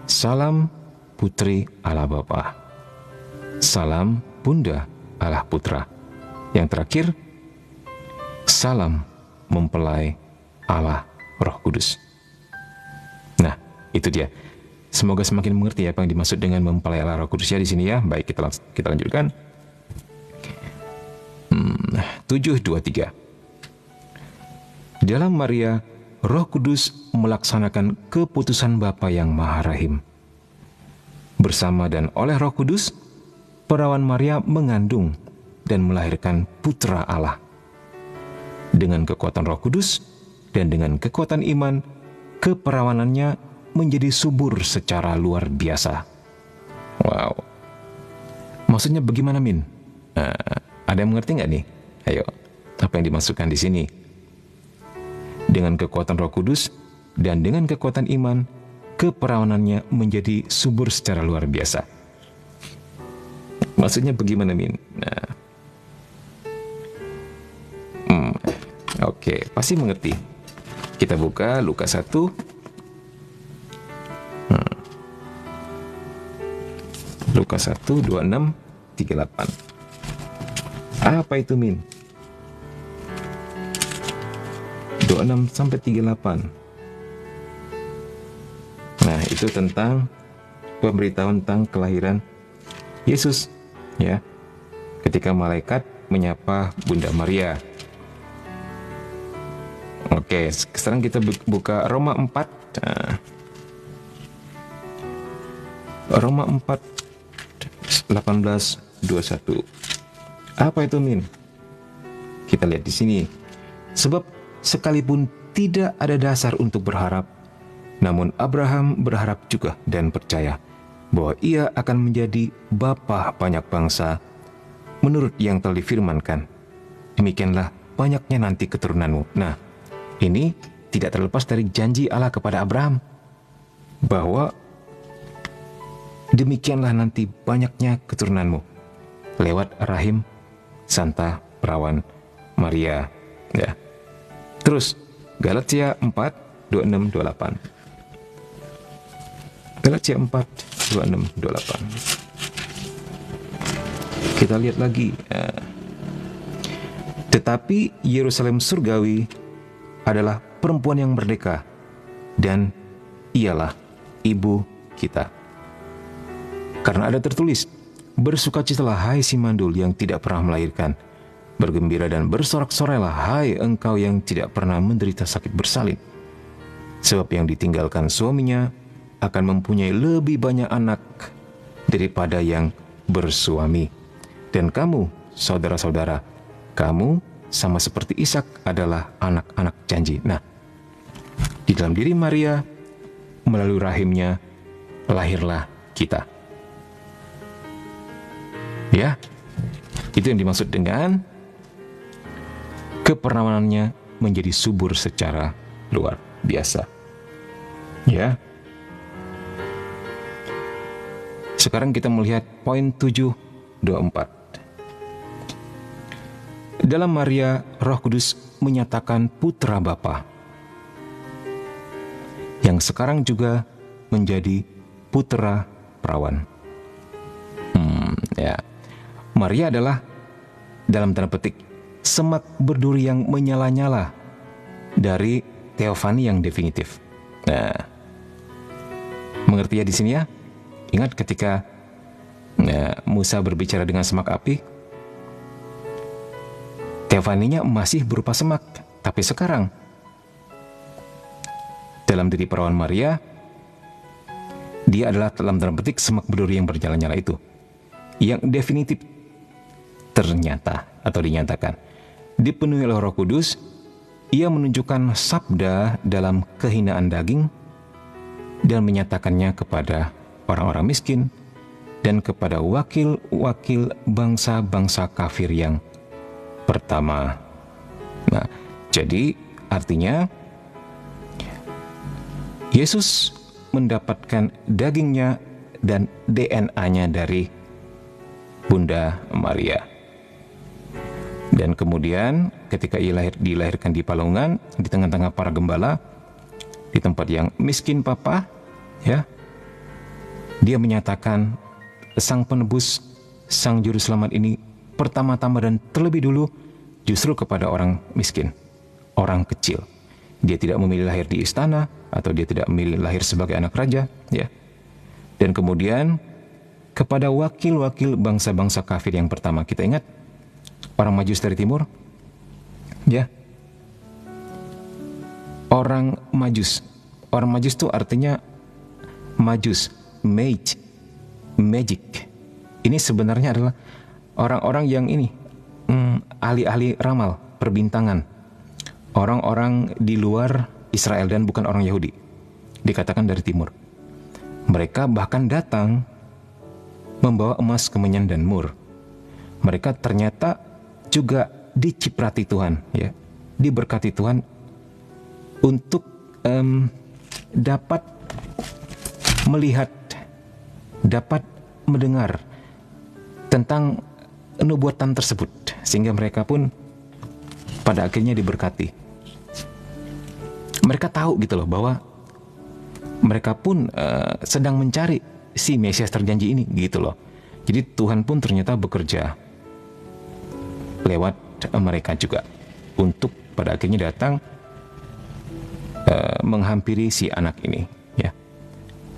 A: Salam Putri Allah Bapa, salam Bunda Allah Putra. Yang terakhir, salam mempelai Allah Roh Kudus. Nah, itu dia. Semoga semakin mengerti apa yang dimaksud dengan mempelai Allah Roh Kudus ya di sini, ya. Baik, kita lanjutkan. 7:23. Dalam Maria, Roh Kudus melaksanakan keputusan Bapa yang Maha Rahim. Bersama dan oleh Roh Kudus, perawan Maria mengandung dan melahirkan putra Allah. dengan kekuatan Roh Kudus dan dengan kekuatan iman, keperawanannya menjadi subur secara luar biasa. Wow. Maksudnya bagaimana, Min? Ada yang mengerti nggak nih? Ayo, apa yang dimasukkan di sini? Dengan kekuatan Roh Kudus dan dengan kekuatan iman, keperawanannya menjadi subur secara luar biasa. Maksudnya bagaimana, Min? Oke, pasti mengerti. Kita buka Lukas 1. Lukas 1, 26, 38. Apa itu, Min? 26 sampai 38. Nah, itu tentang pemberitahuan tentang kelahiran Yesus, ya. Ketika malaikat menyapa Bunda Maria. Oke, sekarang kita buka Roma 4. Roma 4, 18, 21. Apa itu, Min? Kita lihat di sini. Sebab sekalipun tidak ada dasar untuk berharap, namun Abraham berharap juga dan percaya bahwa ia akan menjadi bapa banyak bangsa menurut yang telah difirmankan. Demikianlah banyaknya nanti keturunanmu. Nah, ini tidak terlepas dari janji Allah kepada Abraham bahwa demikianlah nanti banyaknya keturunanmu lewat rahim Santa Perawan Maria, ya. Terus Galatia 4, 26, 28. Galatia 4, 26, 28. Kita lihat lagi. Tetapi Yerusalem surgawi adalah perempuan yang merdeka, dan ialah ibu kita. Karena ada tertulis, bersukacitalah hai si mandul yang tidak pernah melahirkan, bergembira dan bersorak-sorailah hai engkau yang tidak pernah menderita sakit bersalin. Sebab yang ditinggalkan suaminya akan mempunyai lebih banyak anak daripada yang bersuami. Dan kamu, saudara-saudara, kamu sama seperti Ishak adalah anak-anak janji. Nah, di dalam diri Maria, melalui rahimnya, lahirlah kita. Ya, itu yang dimaksud dengan keperawanannya menjadi subur secara luar biasa. Ya. Sekarang kita melihat poin 7.24. Dalam Maria, Roh Kudus menyatakan putra Bapa, yang sekarang juga menjadi putra perawan. Ya, Maria adalah dalam tanda petik semak berduri yang menyala-nyala dari teofani yang definitif. Nah, mengerti ya di sini ya? Ingat ketika Musa berbicara dengan semak api, teofaninya masih berupa semak, tapi sekarang dalam diri perawan Maria, dia adalah dalam tanda petik semak berduri yang berjalan-nyala itu, yang definitif ternyata atau dinyatakan dipenuhi oleh Roh Kudus. Ia menunjukkan sabda dalam kehinaan daging dan menyatakannya kepada orang-orang miskin dan kepada wakil-wakil bangsa-bangsa kafir yang pertama. Nah, jadi artinya Yesus mendapatkan dagingnya dan DNA-nya dari Bunda Maria. Dan kemudian ketika ia dilahirkan di palungan, di tengah-tengah para gembala, di tempat yang miskin papa, ya, dia menyatakan sang penebus, sang juru selamat ini pertama-tama dan terlebih dulu justru kepada orang miskin, orang kecil. Dia tidak memilih lahir di istana, atau dia tidak memilih lahir sebagai anak raja, ya. Dan kemudian kepada wakil-wakil bangsa-bangsa kafir yang pertama. Kita ingat orang Majus dari timur, ya. Orang Majus itu artinya Majus, mage, magic. Ini sebenarnya adalah orang-orang yang ini ahli-ahli ramal, perbintangan, orang-orang di luar Israel dan bukan orang Yahudi, dikatakan dari timur. Mereka bahkan datang membawa emas, kemenyan, dan mur. Mereka ternyata juga diciprati Tuhan, ya, diberkati Tuhan untuk dapat melihat, dapat mendengar tentang nubuatan tersebut, sehingga mereka pun pada akhirnya diberkati. Mereka tahu gitu loh bahwa mereka pun sedang mencari si Mesias terjanji ini gitu loh. Jadi Tuhan pun ternyata bekerja lewat mereka juga untuk pada akhirnya datang menghampiri si anak ini, ya,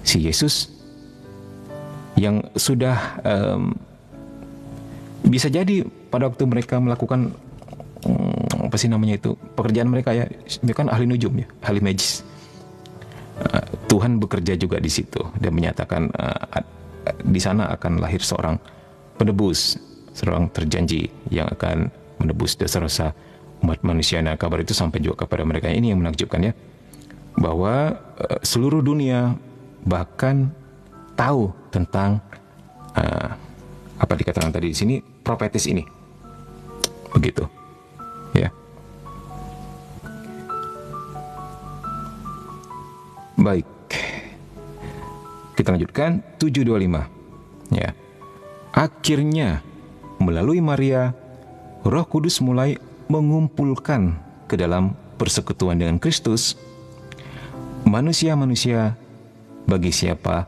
A: si Yesus yang sudah bisa jadi pada waktu mereka melakukan apa sih namanya itu, pekerjaan mereka, ya, mereka kan ahli nujum, ya, ahli magis. Tuhan bekerja juga di situ dan menyatakan di sana akan lahir seorang penebus, seorang terjanji yang akan menebus dosa-dosa umat manusia. Nah, kabar itu sampai juga kepada mereka. Ini yang menakjubkan, ya, bahwa seluruh dunia bahkan tahu tentang apa dikatakan tadi di sini, profetis ini, begitu, ya. Baik, kita lanjutkan 7:25, ya. Akhirnya melalui Maria, Roh Kudus mulai mengumpulkan ke dalam persekutuan dengan Kristus manusia-manusia bagi siapa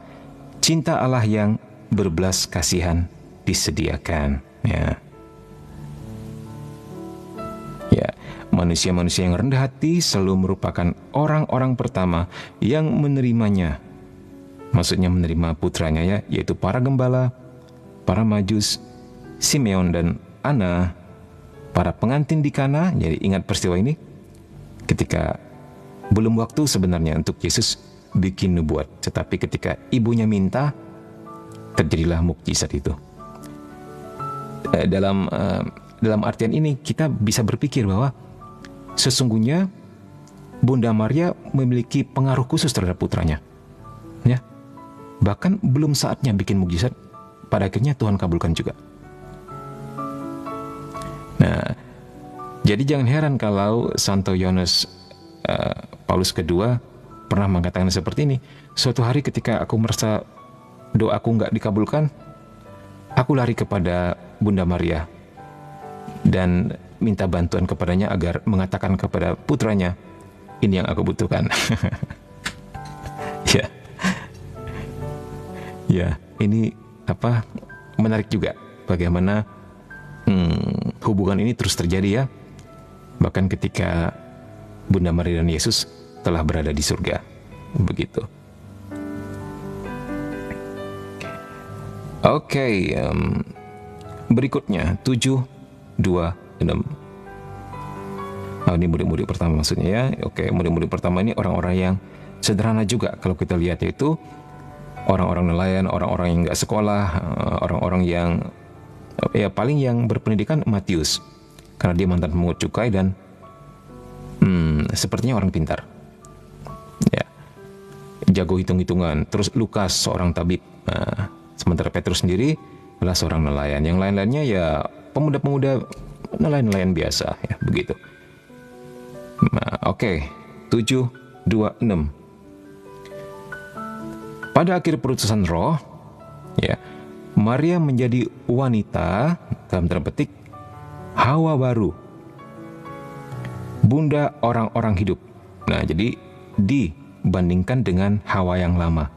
A: cinta Allah yang berbelas kasihan disediakan, ya. Ya, manusia-manusia yang rendah hati selalu merupakan orang-orang pertama yang menerimanya. Maksudnya menerima putranya, ya, yaitu para gembala, para majus, Simeon dan Ana, para pengantin di Kana. Jadi ingat peristiwa ini ketika belum waktu sebenarnya untuk Yesus bikin nubuat, tetapi ketika ibunya minta, terjadilah mukjizat itu. Dalam artian ini kita bisa berpikir bahwa sesungguhnya Bunda Maria memiliki pengaruh khusus terhadap putranya, ya. Bahkan belum saatnya bikin mukjizat, pada akhirnya Tuhan kabulkan juga. Nah, jadi jangan heran kalau Santo Yohanes Paulus II pernah mengatakan seperti ini. Suatu hari ketika aku merasa doaku nggak dikabulkan, aku lari kepada Bunda Maria dan minta bantuan kepadanya agar mengatakan kepada putranya, ini yang aku butuhkan. Ya, ya, ini apa, menarik juga bagaimana hubungan ini terus terjadi, ya, bahkan ketika Bunda Maria dan Yesus telah berada di surga, begitu. Oke, berikutnya 7:26. Ini murid-murid pertama maksudnya, ya. Oke, murid-murid pertama ini orang-orang yang sederhana juga kalau kita lihat, yaitu orang-orang nelayan, orang-orang yang nggak sekolah, orang-orang yang ya paling yang berpendidikan Matius, karena dia mantan pemungut cukai dan sepertinya orang pintar, ya, jago hitung-hitungan. Terus Lukas seorang tabib, sementara Petrus sendiri adalah seorang nelayan. Yang lain-lainnya ya pemuda-pemuda nelayan-nelayan biasa, ya, begitu. Oke, 7:26. Pada akhir perutusan Roh, ya, Maria menjadi wanita, dalam tanda petik, Hawa baru, bunda orang-orang hidup. Nah, jadi dibandingkan dengan Hawa yang lama,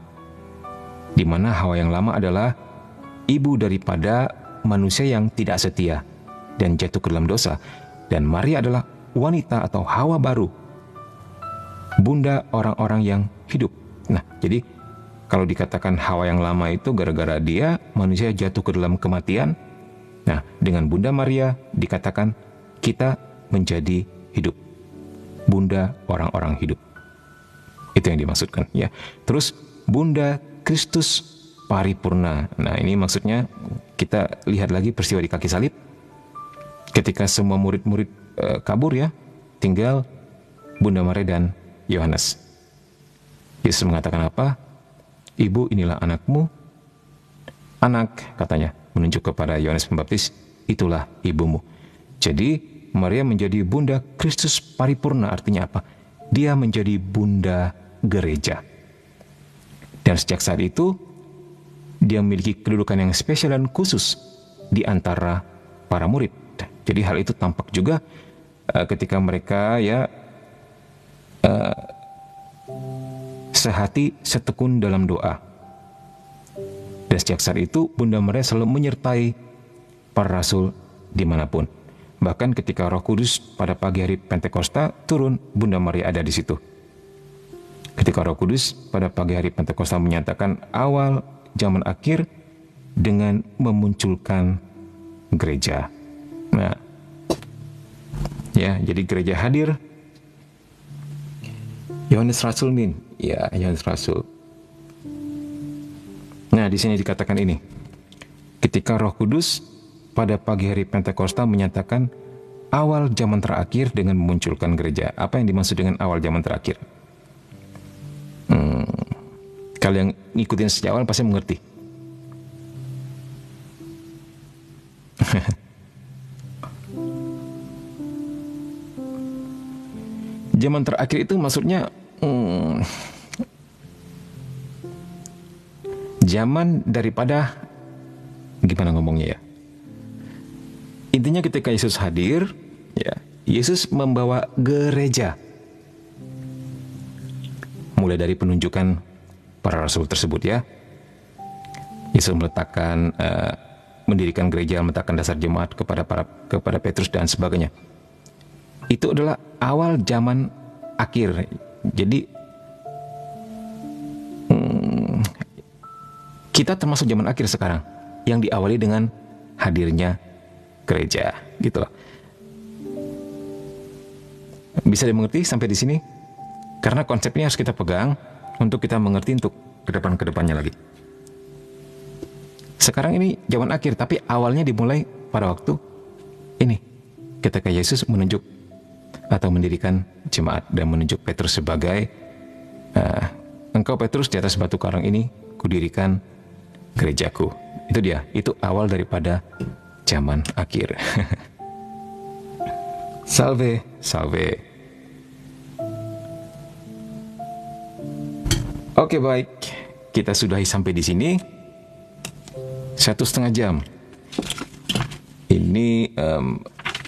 A: di mana Hawa yang lama adalah ibu daripada manusia yang tidak setia dan jatuh ke dalam dosa, dan Maria adalah wanita atau Hawa baru, bunda orang-orang yang hidup. Nah, jadi kalau dikatakan Hawa yang lama itu gara-gara dia manusia jatuh ke dalam kematian. Nah, dengan Bunda Maria dikatakan kita menjadi hidup, bunda orang-orang hidup. Itu yang dimaksudkan, ya. Terus Bunda Kristus paripurna. Nah, ini maksudnya kita lihat lagi peristiwa di kaki salib. Ketika semua murid-murid kabur, ya, tinggal Bunda Maria dan Yohanes. Yesus mengatakan apa? Ibu, inilah anakmu. Anak, katanya, menunjuk kepada Yohanes Pembaptis, itulah ibumu. Jadi Maria menjadi bunda Kristus paripurna, artinya apa? Dia menjadi bunda gereja. Dan sejak saat itu dia memiliki kedudukan yang spesial dan khusus di antara para murid. Jadi hal itu tampak juga ketika mereka sehati setekun dalam doa. Dan sejak saat itu Bunda Maria selalu menyertai para rasul dimanapun. Bahkan ketika Roh Kudus pada pagi hari Pentakosta turun, Bunda Maria ada di situ. Ketika Roh Kudus pada pagi hari Pentakosta menyatakan awal zaman akhir dengan memunculkan gereja. Nah, ya, jadi gereja hadir. Yohanes Rasul Yohanes Rasul. Nah, di sini dikatakan ini. Ketika Roh Kudus pada pagi hari Pentakosta menyatakan awal zaman terakhir dengan memunculkan gereja. Apa yang dimaksud dengan awal zaman terakhir? Kalau yang ngikutin sejak awal pasti mengerti. Zaman terakhir itu maksudnya zaman daripada, gimana ngomongnya ya? Intinya ketika Yesus hadir, ya, Yesus membawa gereja. Mulai dari penunjukan para rasul tersebut, ya. Yesus meletakkan mendirikan gereja, meletakkan dasar jemaat kepada Petrus dan sebagainya. Itu adalah awal zaman akhir. Jadi kita termasuk zaman akhir sekarang yang diawali dengan hadirnya gereja, gitu loh. Bisa dimengerti sampai di sini? Karena konsep ini harus kita pegang untuk kita mengerti untuk kedepannya lagi. Sekarang ini zaman akhir, tapi awalnya dimulai pada waktu ini, ketika Yesus menunjuk atau mendirikan jemaat dan menunjuk Petrus sebagai engkau Petrus, di atas batu karang ini kudirikan gerejaku. Itu dia, itu awal daripada zaman akhir. Salve, salve. Oke, baik, kita sudahi sampai di sini 1,5 jam. Ini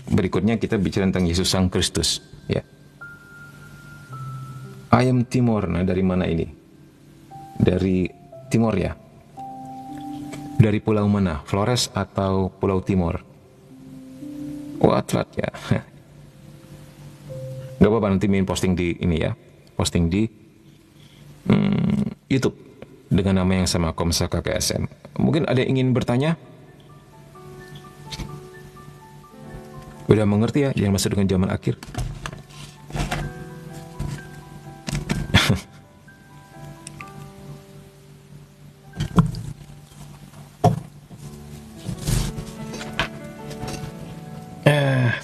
A: berikutnya kita bicara tentang Yesus Sang Kristus, ya. Ayam Timor. Nah, dari mana ini? Dari Timor, ya. Dari pulau mana? Flores atau Pulau Timor? Oh, Atlat, ya. Gak apa-apa, nanti main posting di ini, ya. Posting di YouTube dengan nama yang sama, Komsa KKSM. Mungkin ada yang ingin bertanya? Udah mengerti ya yang masuk dengan zaman akhir?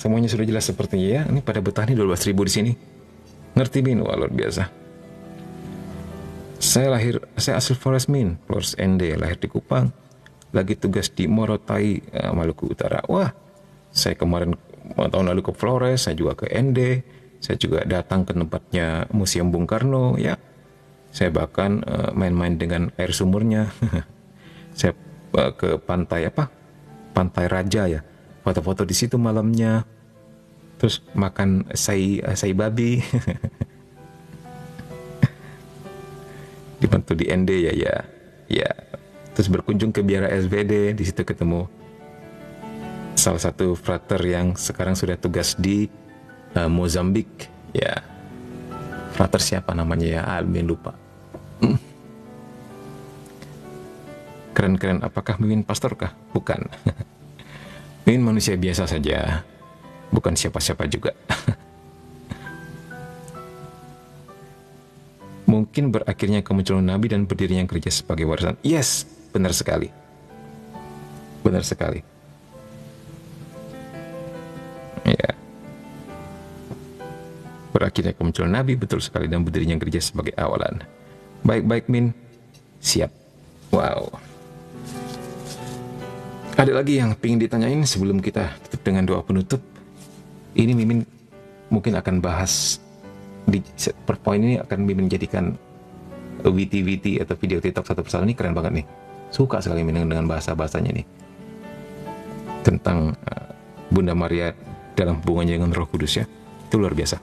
A: Semuanya sudah jelas sepertinya, ya. Ini pada betah nih 12.000 di sini. Ngerti, Min? Wah, luar biasa. Saya asal Flores, Min. Flores ND, lahir di Kupang. Lagi tugas di Morotai, Maluku Utara. Wah, saya kemarin tahun lalu ke Flores, saya juga ke ND. Saya juga datang ke tempatnya Museum Bung Karno, ya. Saya bahkan main-main dengan air sumurnya. Saya ke pantai Pantai Raja, ya. Foto-foto di situ malamnya. Terus makan sai babi. Dibantu di ND, ya. Terus berkunjung ke Biara SVD, di situ ketemu salah satu frater yang sekarang sudah tugas di Mozambik, ya. Frater siapa namanya, ya? Almin lupa. Keren-keren. Apakah Mimin pastor kah? Bukan. Mimin manusia biasa saja, bukan siapa-siapa juga. Mungkin berakhirnya kemunculan Nabi dan berdirinya gereja sebagai warisan. Yes, benar sekali. Benar sekali. Ya. Berakhirnya kemunculan Nabi, betul sekali, dan berdirinya gereja sebagai awalan. Baik Min, siap. Wow. Ada lagi yang ingin ditanyain sebelum kita tutup dengan doa penutup? Ini Mimin mungkin akan bahas di poin ini, akan Mimin jadikan WT atau video TikTok satu persatu. Ini keren banget nih. Suka sekali Mimin dengan bahasa-bahasanya nih. Tentang Bunda Maria dalam hubungannya dengan Roh Kudus ya. Itu luar biasa.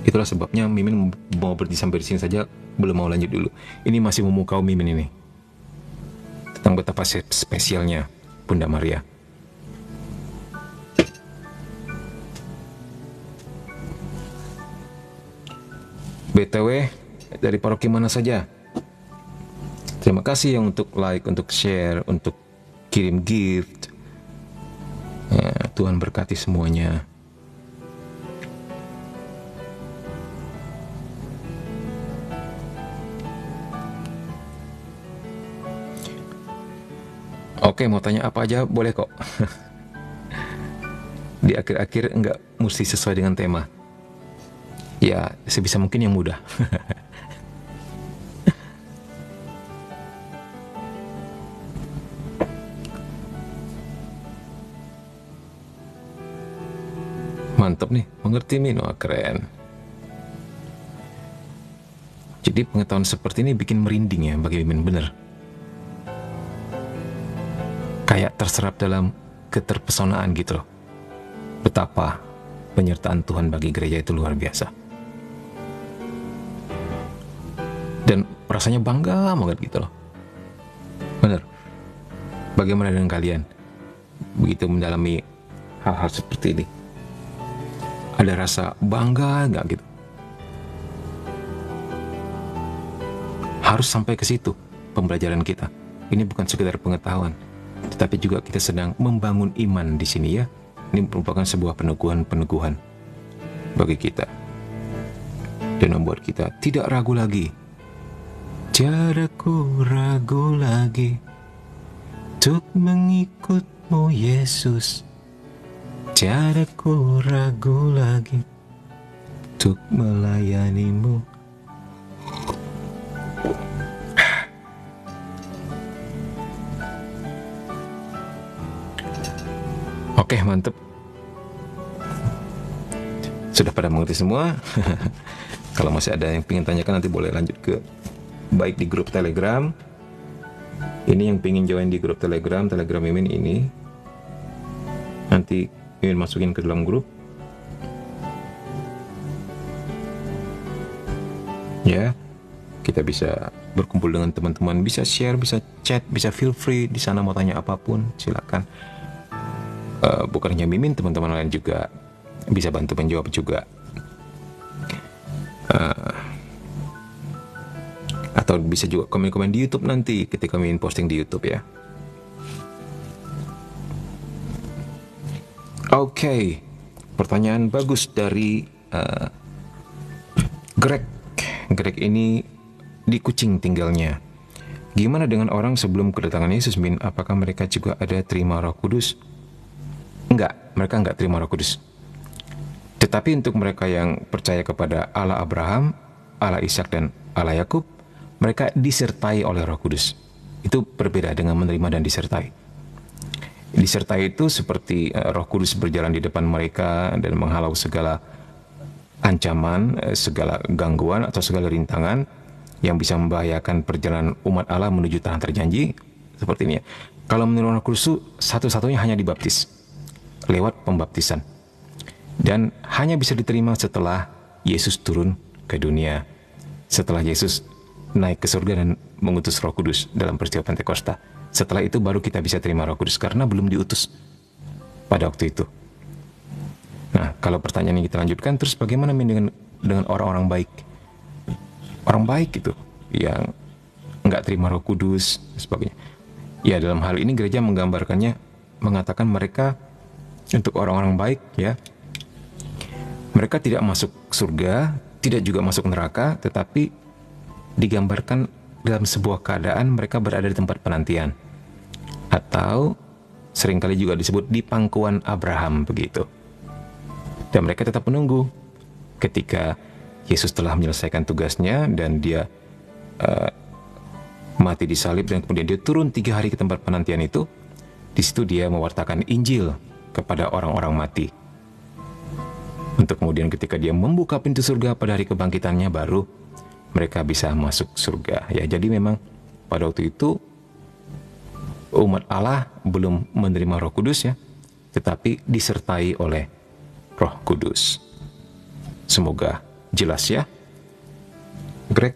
A: Itulah sebabnya Mimin mau berhenti sampai di sini saja, belum mau lanjut dulu. Ini masih memukau Mimin ini. Tentang betapa spesialnya Bunda Maria. BTW, dari paroki mana saja? Terima kasih yang untuk like, untuk share, untuk kirim gift. Ya, Tuhan berkati semuanya. Oke, mau tanya apa aja boleh kok. Di akhir-akhir enggak mesti sesuai dengan tema. Ya, sebisa mungkin yang mudah. Mantap nih, mengerti Min, wah keren. Jadi pengetahuan seperti ini bikin merinding ya bagi Mimin, bener. Kayak terserap dalam keterpesonaan gitu loh. Betapa penyertaan Tuhan bagi gereja itu luar biasa. Dan rasanya bangga banget gitu loh. Bener. Bagaimana dengan kalian? Begitu mendalami hal-hal seperti ini. Ada rasa bangga nggak gitu? Harus sampai ke situ pembelajaran kita. Ini bukan sekedar pengetahuan, tetapi juga kita sedang membangun iman di sini ya. Ini merupakan sebuah peneguhan-peneguhan bagi kita. Dan membuat kita tidak ragu lagi. Tiada ku ragu lagi untuk mengikutmu Yesus. Tiada ku ragu lagi untuk melayanimu. Oke, mantep. Sudah pada mengerti semua? Kalau masih ada yang ingin tanyakan, nanti boleh lanjut ke baik di grup Telegram. Ini yang ingin join di grup Telegram Mimin ini. Nanti Mimin masukin ke dalam grup. Ya, kita bisa berkumpul dengan teman-teman, bisa share, bisa chat, bisa feel free di sana mau tanya apapun, silakan. Bukan hanya Mimin, teman-teman lain juga bisa bantu menjawab juga. Atau bisa juga komen-komen di YouTube nanti ketika Mimin posting di YouTube ya. Oke, pertanyaan bagus dari Greg. Greg ini di Kucing tinggalnya. Gimana dengan orang sebelum kedatangan Yesus, Min? Apakah mereka juga ada terima Roh Kudus? Enggak, mereka enggak terima Roh Kudus. Tetapi untuk mereka yang percaya kepada Allah Abraham, Allah Ishak dan Allah Yakub, mereka disertai oleh Roh Kudus. Itu berbeda dengan menerima dan disertai. Disertai itu seperti Roh Kudus berjalan di depan mereka dan menghalau segala ancaman, segala gangguan atau segala rintangan yang bisa membahayakan perjalanan umat Allah menuju tanah terjanji. Seperti ini ya. Kalau menerima Roh Kudus, satu-satunya hanya dibaptis lewat pembaptisan, dan hanya bisa diterima setelah Yesus turun ke dunia, setelah Yesus naik ke surga dan mengutus Roh Kudus dalam peristiwa Pentakosta. Setelah itu baru kita bisa terima Roh Kudus, karena belum diutus pada waktu itu. Nah, kalau pertanyaan yang kita lanjutkan, terus bagaimana dengan orang-orang baik? Orang baik itu yang nggak terima Roh Kudus dan sebagainya. Ya, dalam hal ini gereja menggambarkannya, mengatakan mereka untuk orang-orang baik ya, mereka tidak masuk surga, tidak juga masuk neraka, tetapi digambarkan dalam sebuah keadaan mereka berada di tempat penantian, atau seringkali juga disebut di pangkuan Abraham begitu. Dan mereka tetap menunggu ketika Yesus telah menyelesaikan tugasnya dan dia mati disalib, dan kemudian dia turun 3 hari ke tempat penantian itu. Di situ dia mewartakan Injil kepada orang-orang mati. Untuk kemudian ketika dia membuka pintu surga pada hari kebangkitannya, baru mereka bisa masuk surga. Ya, jadi memang pada waktu itu umat Allah belum menerima Roh Kudus ya, tetapi disertai oleh Roh Kudus. Semoga jelas ya, Greg.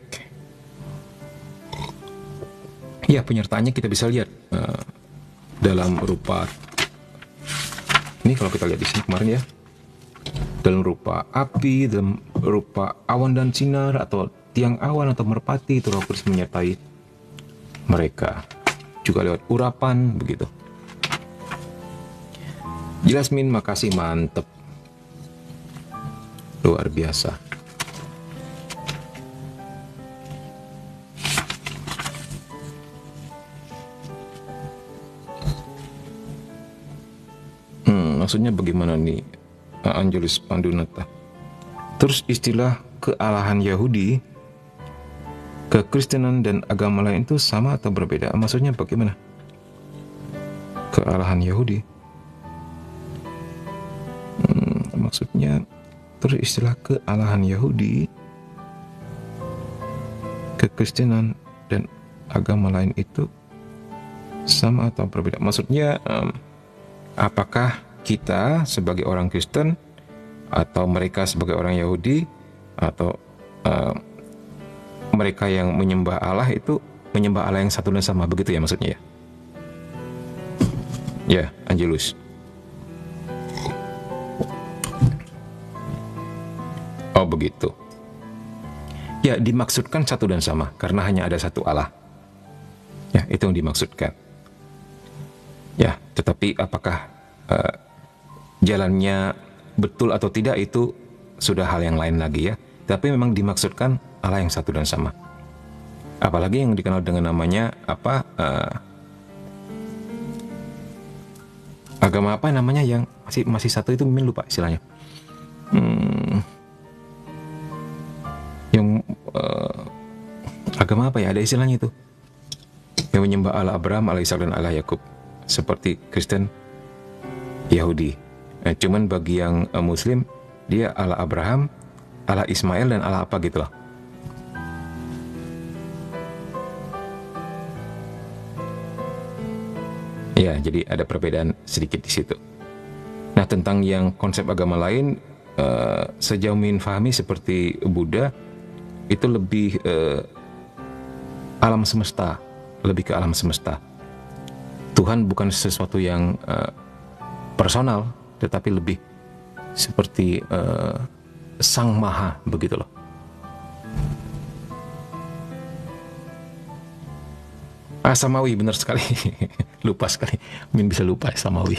A: Ya, penyertaannya kita bisa lihat dalam rupa, ini kalau kita lihat di sini kemarin ya, dalam rupa api, dalam rupa awan dan sinar, atau tiang awan atau merpati, itu Roh Kudus menyertai mereka. Juga lewat urapan, begitu. Jelas Min, makasih, mantep. Luar biasa. Maksudnya bagaimana nih, Angelis Pandunata? Terus istilah kealahan Yahudi, kekristenan dan agama lain itu sama atau berbeda? Maksudnya bagaimana? Kealahan Yahudi. Maksudnya terus istilah kealahan Yahudi, kekristenan dan agama lain itu sama atau berbeda? Maksudnya apakah kita sebagai orang Kristen atau mereka sebagai orang Yahudi atau mereka yang menyembah Allah itu menyembah Allah yang satu dan sama, begitu ya maksudnya ya? Ya, Angelus. Oh begitu. Ya, dimaksudkan satu dan sama karena hanya ada satu Allah. Ya, itu yang dimaksudkan. Ya, tetapi apakah jalannya betul atau tidak itu sudah hal yang lain lagi ya. Tapi memang dimaksudkan Allah yang satu dan sama. Apalagi yang dikenal dengan namanya apa, agama apa namanya yang masih satu itu, Mimin lupa istilahnya. Yang agama apa ya, ada istilahnya itu, yang menyembah Allah Abraham, Allah Ishak dan Allah Yakub, seperti Kristen, Yahudi. Nah, cuman bagi yang Muslim, dia Allah Abraham, Allah Ismail, dan Allah apa gitu loh. Ya, jadi ada perbedaan sedikit di situ. Nah, tentang yang konsep agama lain, sejauh Min fahami seperti Buddha, itu lebih alam semesta, lebih ke alam semesta. Tuhan bukan sesuatu yang personal, tetapi lebih seperti Sang Maha, begitu loh. Samawi, benar sekali. Lupa sekali, Min bisa lupa Samawi.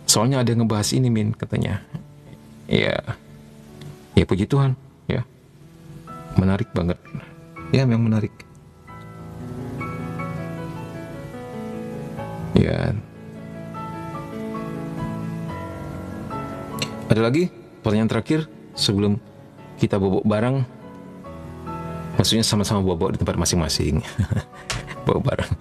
A: Soalnya ada yang ngebahas ini, Min, katanya. Ya puji Tuhan, ya. Menarik banget. Ya, memang menarik. Ya. Ada lagi pertanyaan terakhir sebelum kita bobok bareng. Maksudnya sama-sama bobok di tempat masing-masing. Bobok bareng.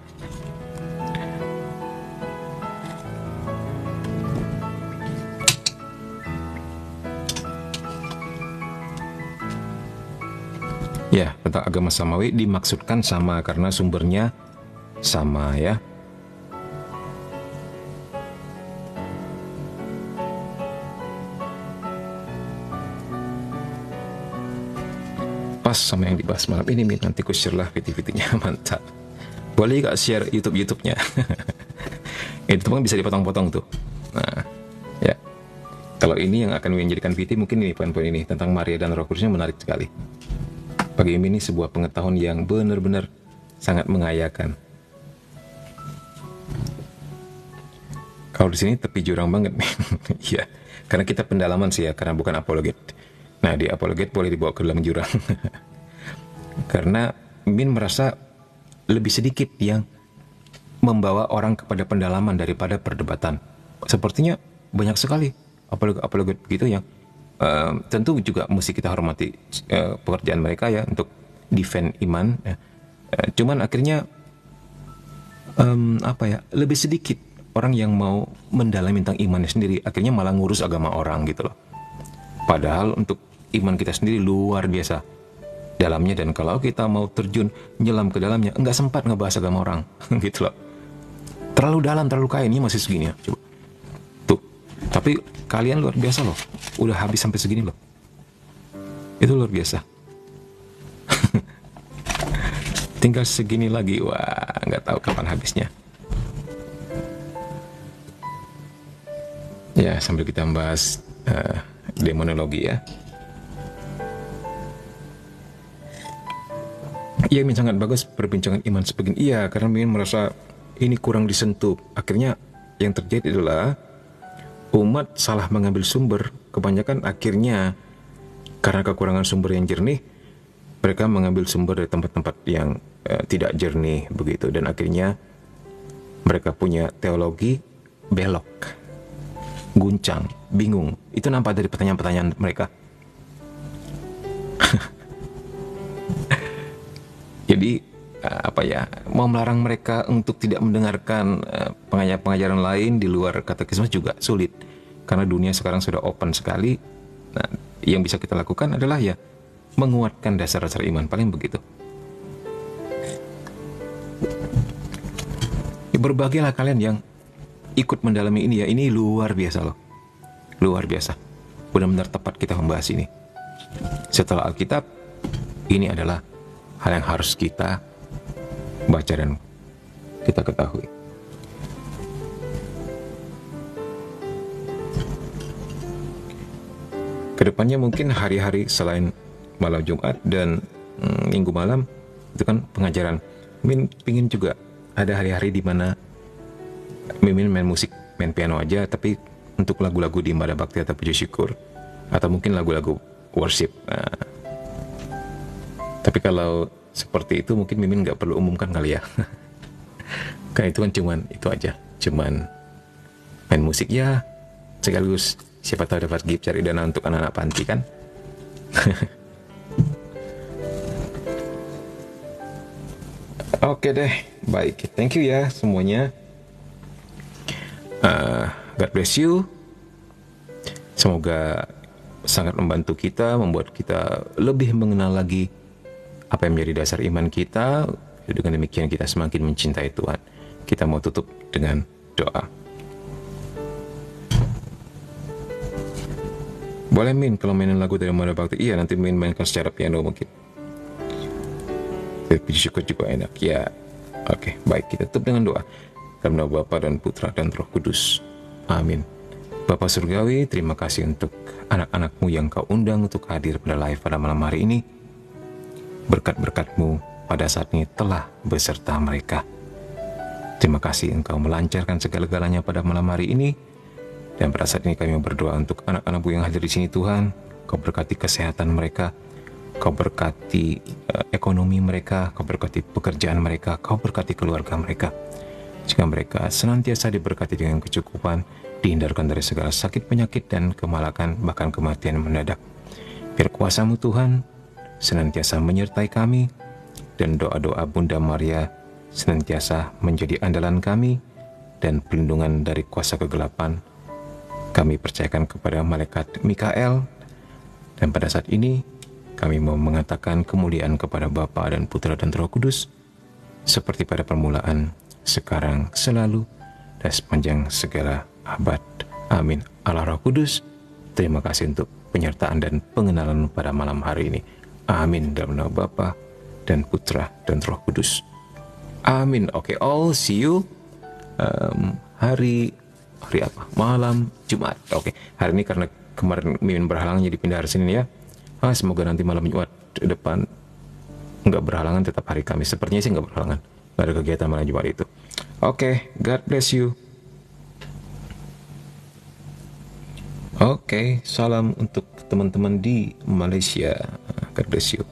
A: Ya, tentang agama samawi dimaksudkan sama karena sumbernya sama ya. Pas sama yang dibahas malam ini, nanti ku share lah video-videonya. Mantap. Boleh gak share YouTube-nya? Itu kan bisa dipotong-potong tuh. Nah, ya. Kalau ini yang akan menjadikan video, mungkin ini poin-poin ini tentang Maria dan Roh Kudusnya menarik sekali. Bagi ini sebuah pengetahuan yang benar-benar sangat mengayakan. Kalau di sini tepi jurang banget nih. Iya, karena kita pendalaman sih ya, karena bukan apologet. Nah, di apologet boleh dibawa ke dalam jurang. Karena Min merasa lebih sedikit yang membawa orang kepada pendalaman daripada perdebatan. Sepertinya banyak sekali apologet begitu yang tentu juga mesti kita hormati pekerjaan mereka ya untuk defend iman. Cuman akhirnya lebih sedikit orang yang mau mendalami tentang imannya sendiri, akhirnya malah ngurus agama orang gitu loh. Padahal untuk iman kita sendiri luar biasa dalamnya, dan kalau kita mau terjun nyelam ke dalamnya nggak sempat ngebahas agama orang gitu loh. Terlalu dalam, terlalu kaya, ini masih segini ya coba tuh. Tapi kalian luar biasa loh, udah habis sampai segini loh, itu luar biasa. Tinggal segini lagi, wah nggak tahu kapan habisnya. Ya, sambil kita bahas demonologi ya. Ya, Min, sangat bagus perbincangan iman sebegini. Iya, karena Min merasa ini kurang disentuh. Akhirnya yang terjadi adalah umat salah mengambil sumber. Kebanyakan akhirnya karena kekurangan sumber yang jernih, mereka mengambil sumber dari tempat-tempat yang tidak jernih begitu, dan akhirnya mereka punya teologi belok, guncang, bingung. Itu nampak dari pertanyaan-pertanyaan mereka. Jadi mau melarang mereka untuk tidak mendengarkan pengajaran lain di luar katekismus juga sulit, karena dunia sekarang sudah open sekali. Nah, yang bisa kita lakukan adalah ya menguatkan dasar-dasar iman, paling begitu. Berbahagialah kalian yang ikut mendalami ini ya, ini luar biasa loh, luar biasa. Benar-benar tepat kita membahas ini. Setelah Alkitab, ini adalah hal yang harus kita baca dan kita ketahui. Kedepannya mungkin hari-hari selain malam Jumat dan Minggu malam itu kan pengajaran. Min pingin juga ada hari-hari di mana Mimin main musik, main piano aja, tapi untuk lagu-lagu di ibadah bakti atau puji syukur, atau mungkin lagu-lagu worship. Tapi kalau seperti itu mungkin Mimin nggak perlu umumkan kali ya. Kan itu kan cuman itu aja, cuman main musik ya, sekaligus siapa tahu dapat gift cari dana untuk anak-anak panti kan. Oke deh, baik, thank you ya semuanya. God bless you. Semoga sangat membantu kita, membuat kita lebih mengenal lagi apa yang menjadi dasar iman kita. Dengan demikian kita semakin mencintai Tuhan. Kita mau tutup dengan doa. Boleh Min kalau mainin lagu dari Mada Bakti? Iya, nanti Min mainkan secara piano mungkin. Puji syukur juga enak ya. Oke, baik, kita tutup dengan doa. Dalam nama Bapa dan Putra dan Roh Kudus. Amin. Bapa Surgawi, terima kasih untuk anak-anakmu yang kau undang untuk hadir pada live pada malam hari ini. Berkat-berkat-Mu pada saat ini telah beserta mereka. Terima kasih Engkau melancarkan segala-galanya pada malam hari ini. Dan pada saat ini kami berdoa untuk anak-anak-Mu yang hadir di sini Tuhan. Kau berkati kesehatan mereka. Kau berkati ekonomi mereka, Kau berkati pekerjaan mereka, Kau berkati keluarga mereka. Jika mereka senantiasa diberkati dengan kecukupan, dihindarkan dari segala sakit penyakit dan kemalakan, bahkan kematian mendadak. Biar kuasa-Mu Tuhan senantiasa menyertai kami, dan doa-doa Bunda Maria senantiasa menjadi andalan kami, dan perlindungan dari kuasa kegelapan kami percayakan kepada malaikat Mikael. Dan pada saat ini kami mau mengatakan kemuliaan kepada Bapa dan Putra dan Roh Kudus, seperti pada permulaan, sekarang, selalu, dan sepanjang segala abad. Amin. Allah Roh Kudus, terima kasih untuk penyertaan dan pengenalan pada malam hari ini. Amin. Dalam nama Bapa dan Putra dan Roh Kudus. Amin. Oke, all see you hari apa? Malam Jumat. Oke, hari ini karena kemarin Mimin berhalangan jadi pindah hari Senin ya. Semoga nanti malam Jumat depan nggak berhalangan, tetap hari Kamis. Sepertinya sih nggak berhalangan, nggak ada kegiatan malam Jumat itu. Oke, God bless you. Oke, salam untuk teman-teman di Malaysia. God bless you.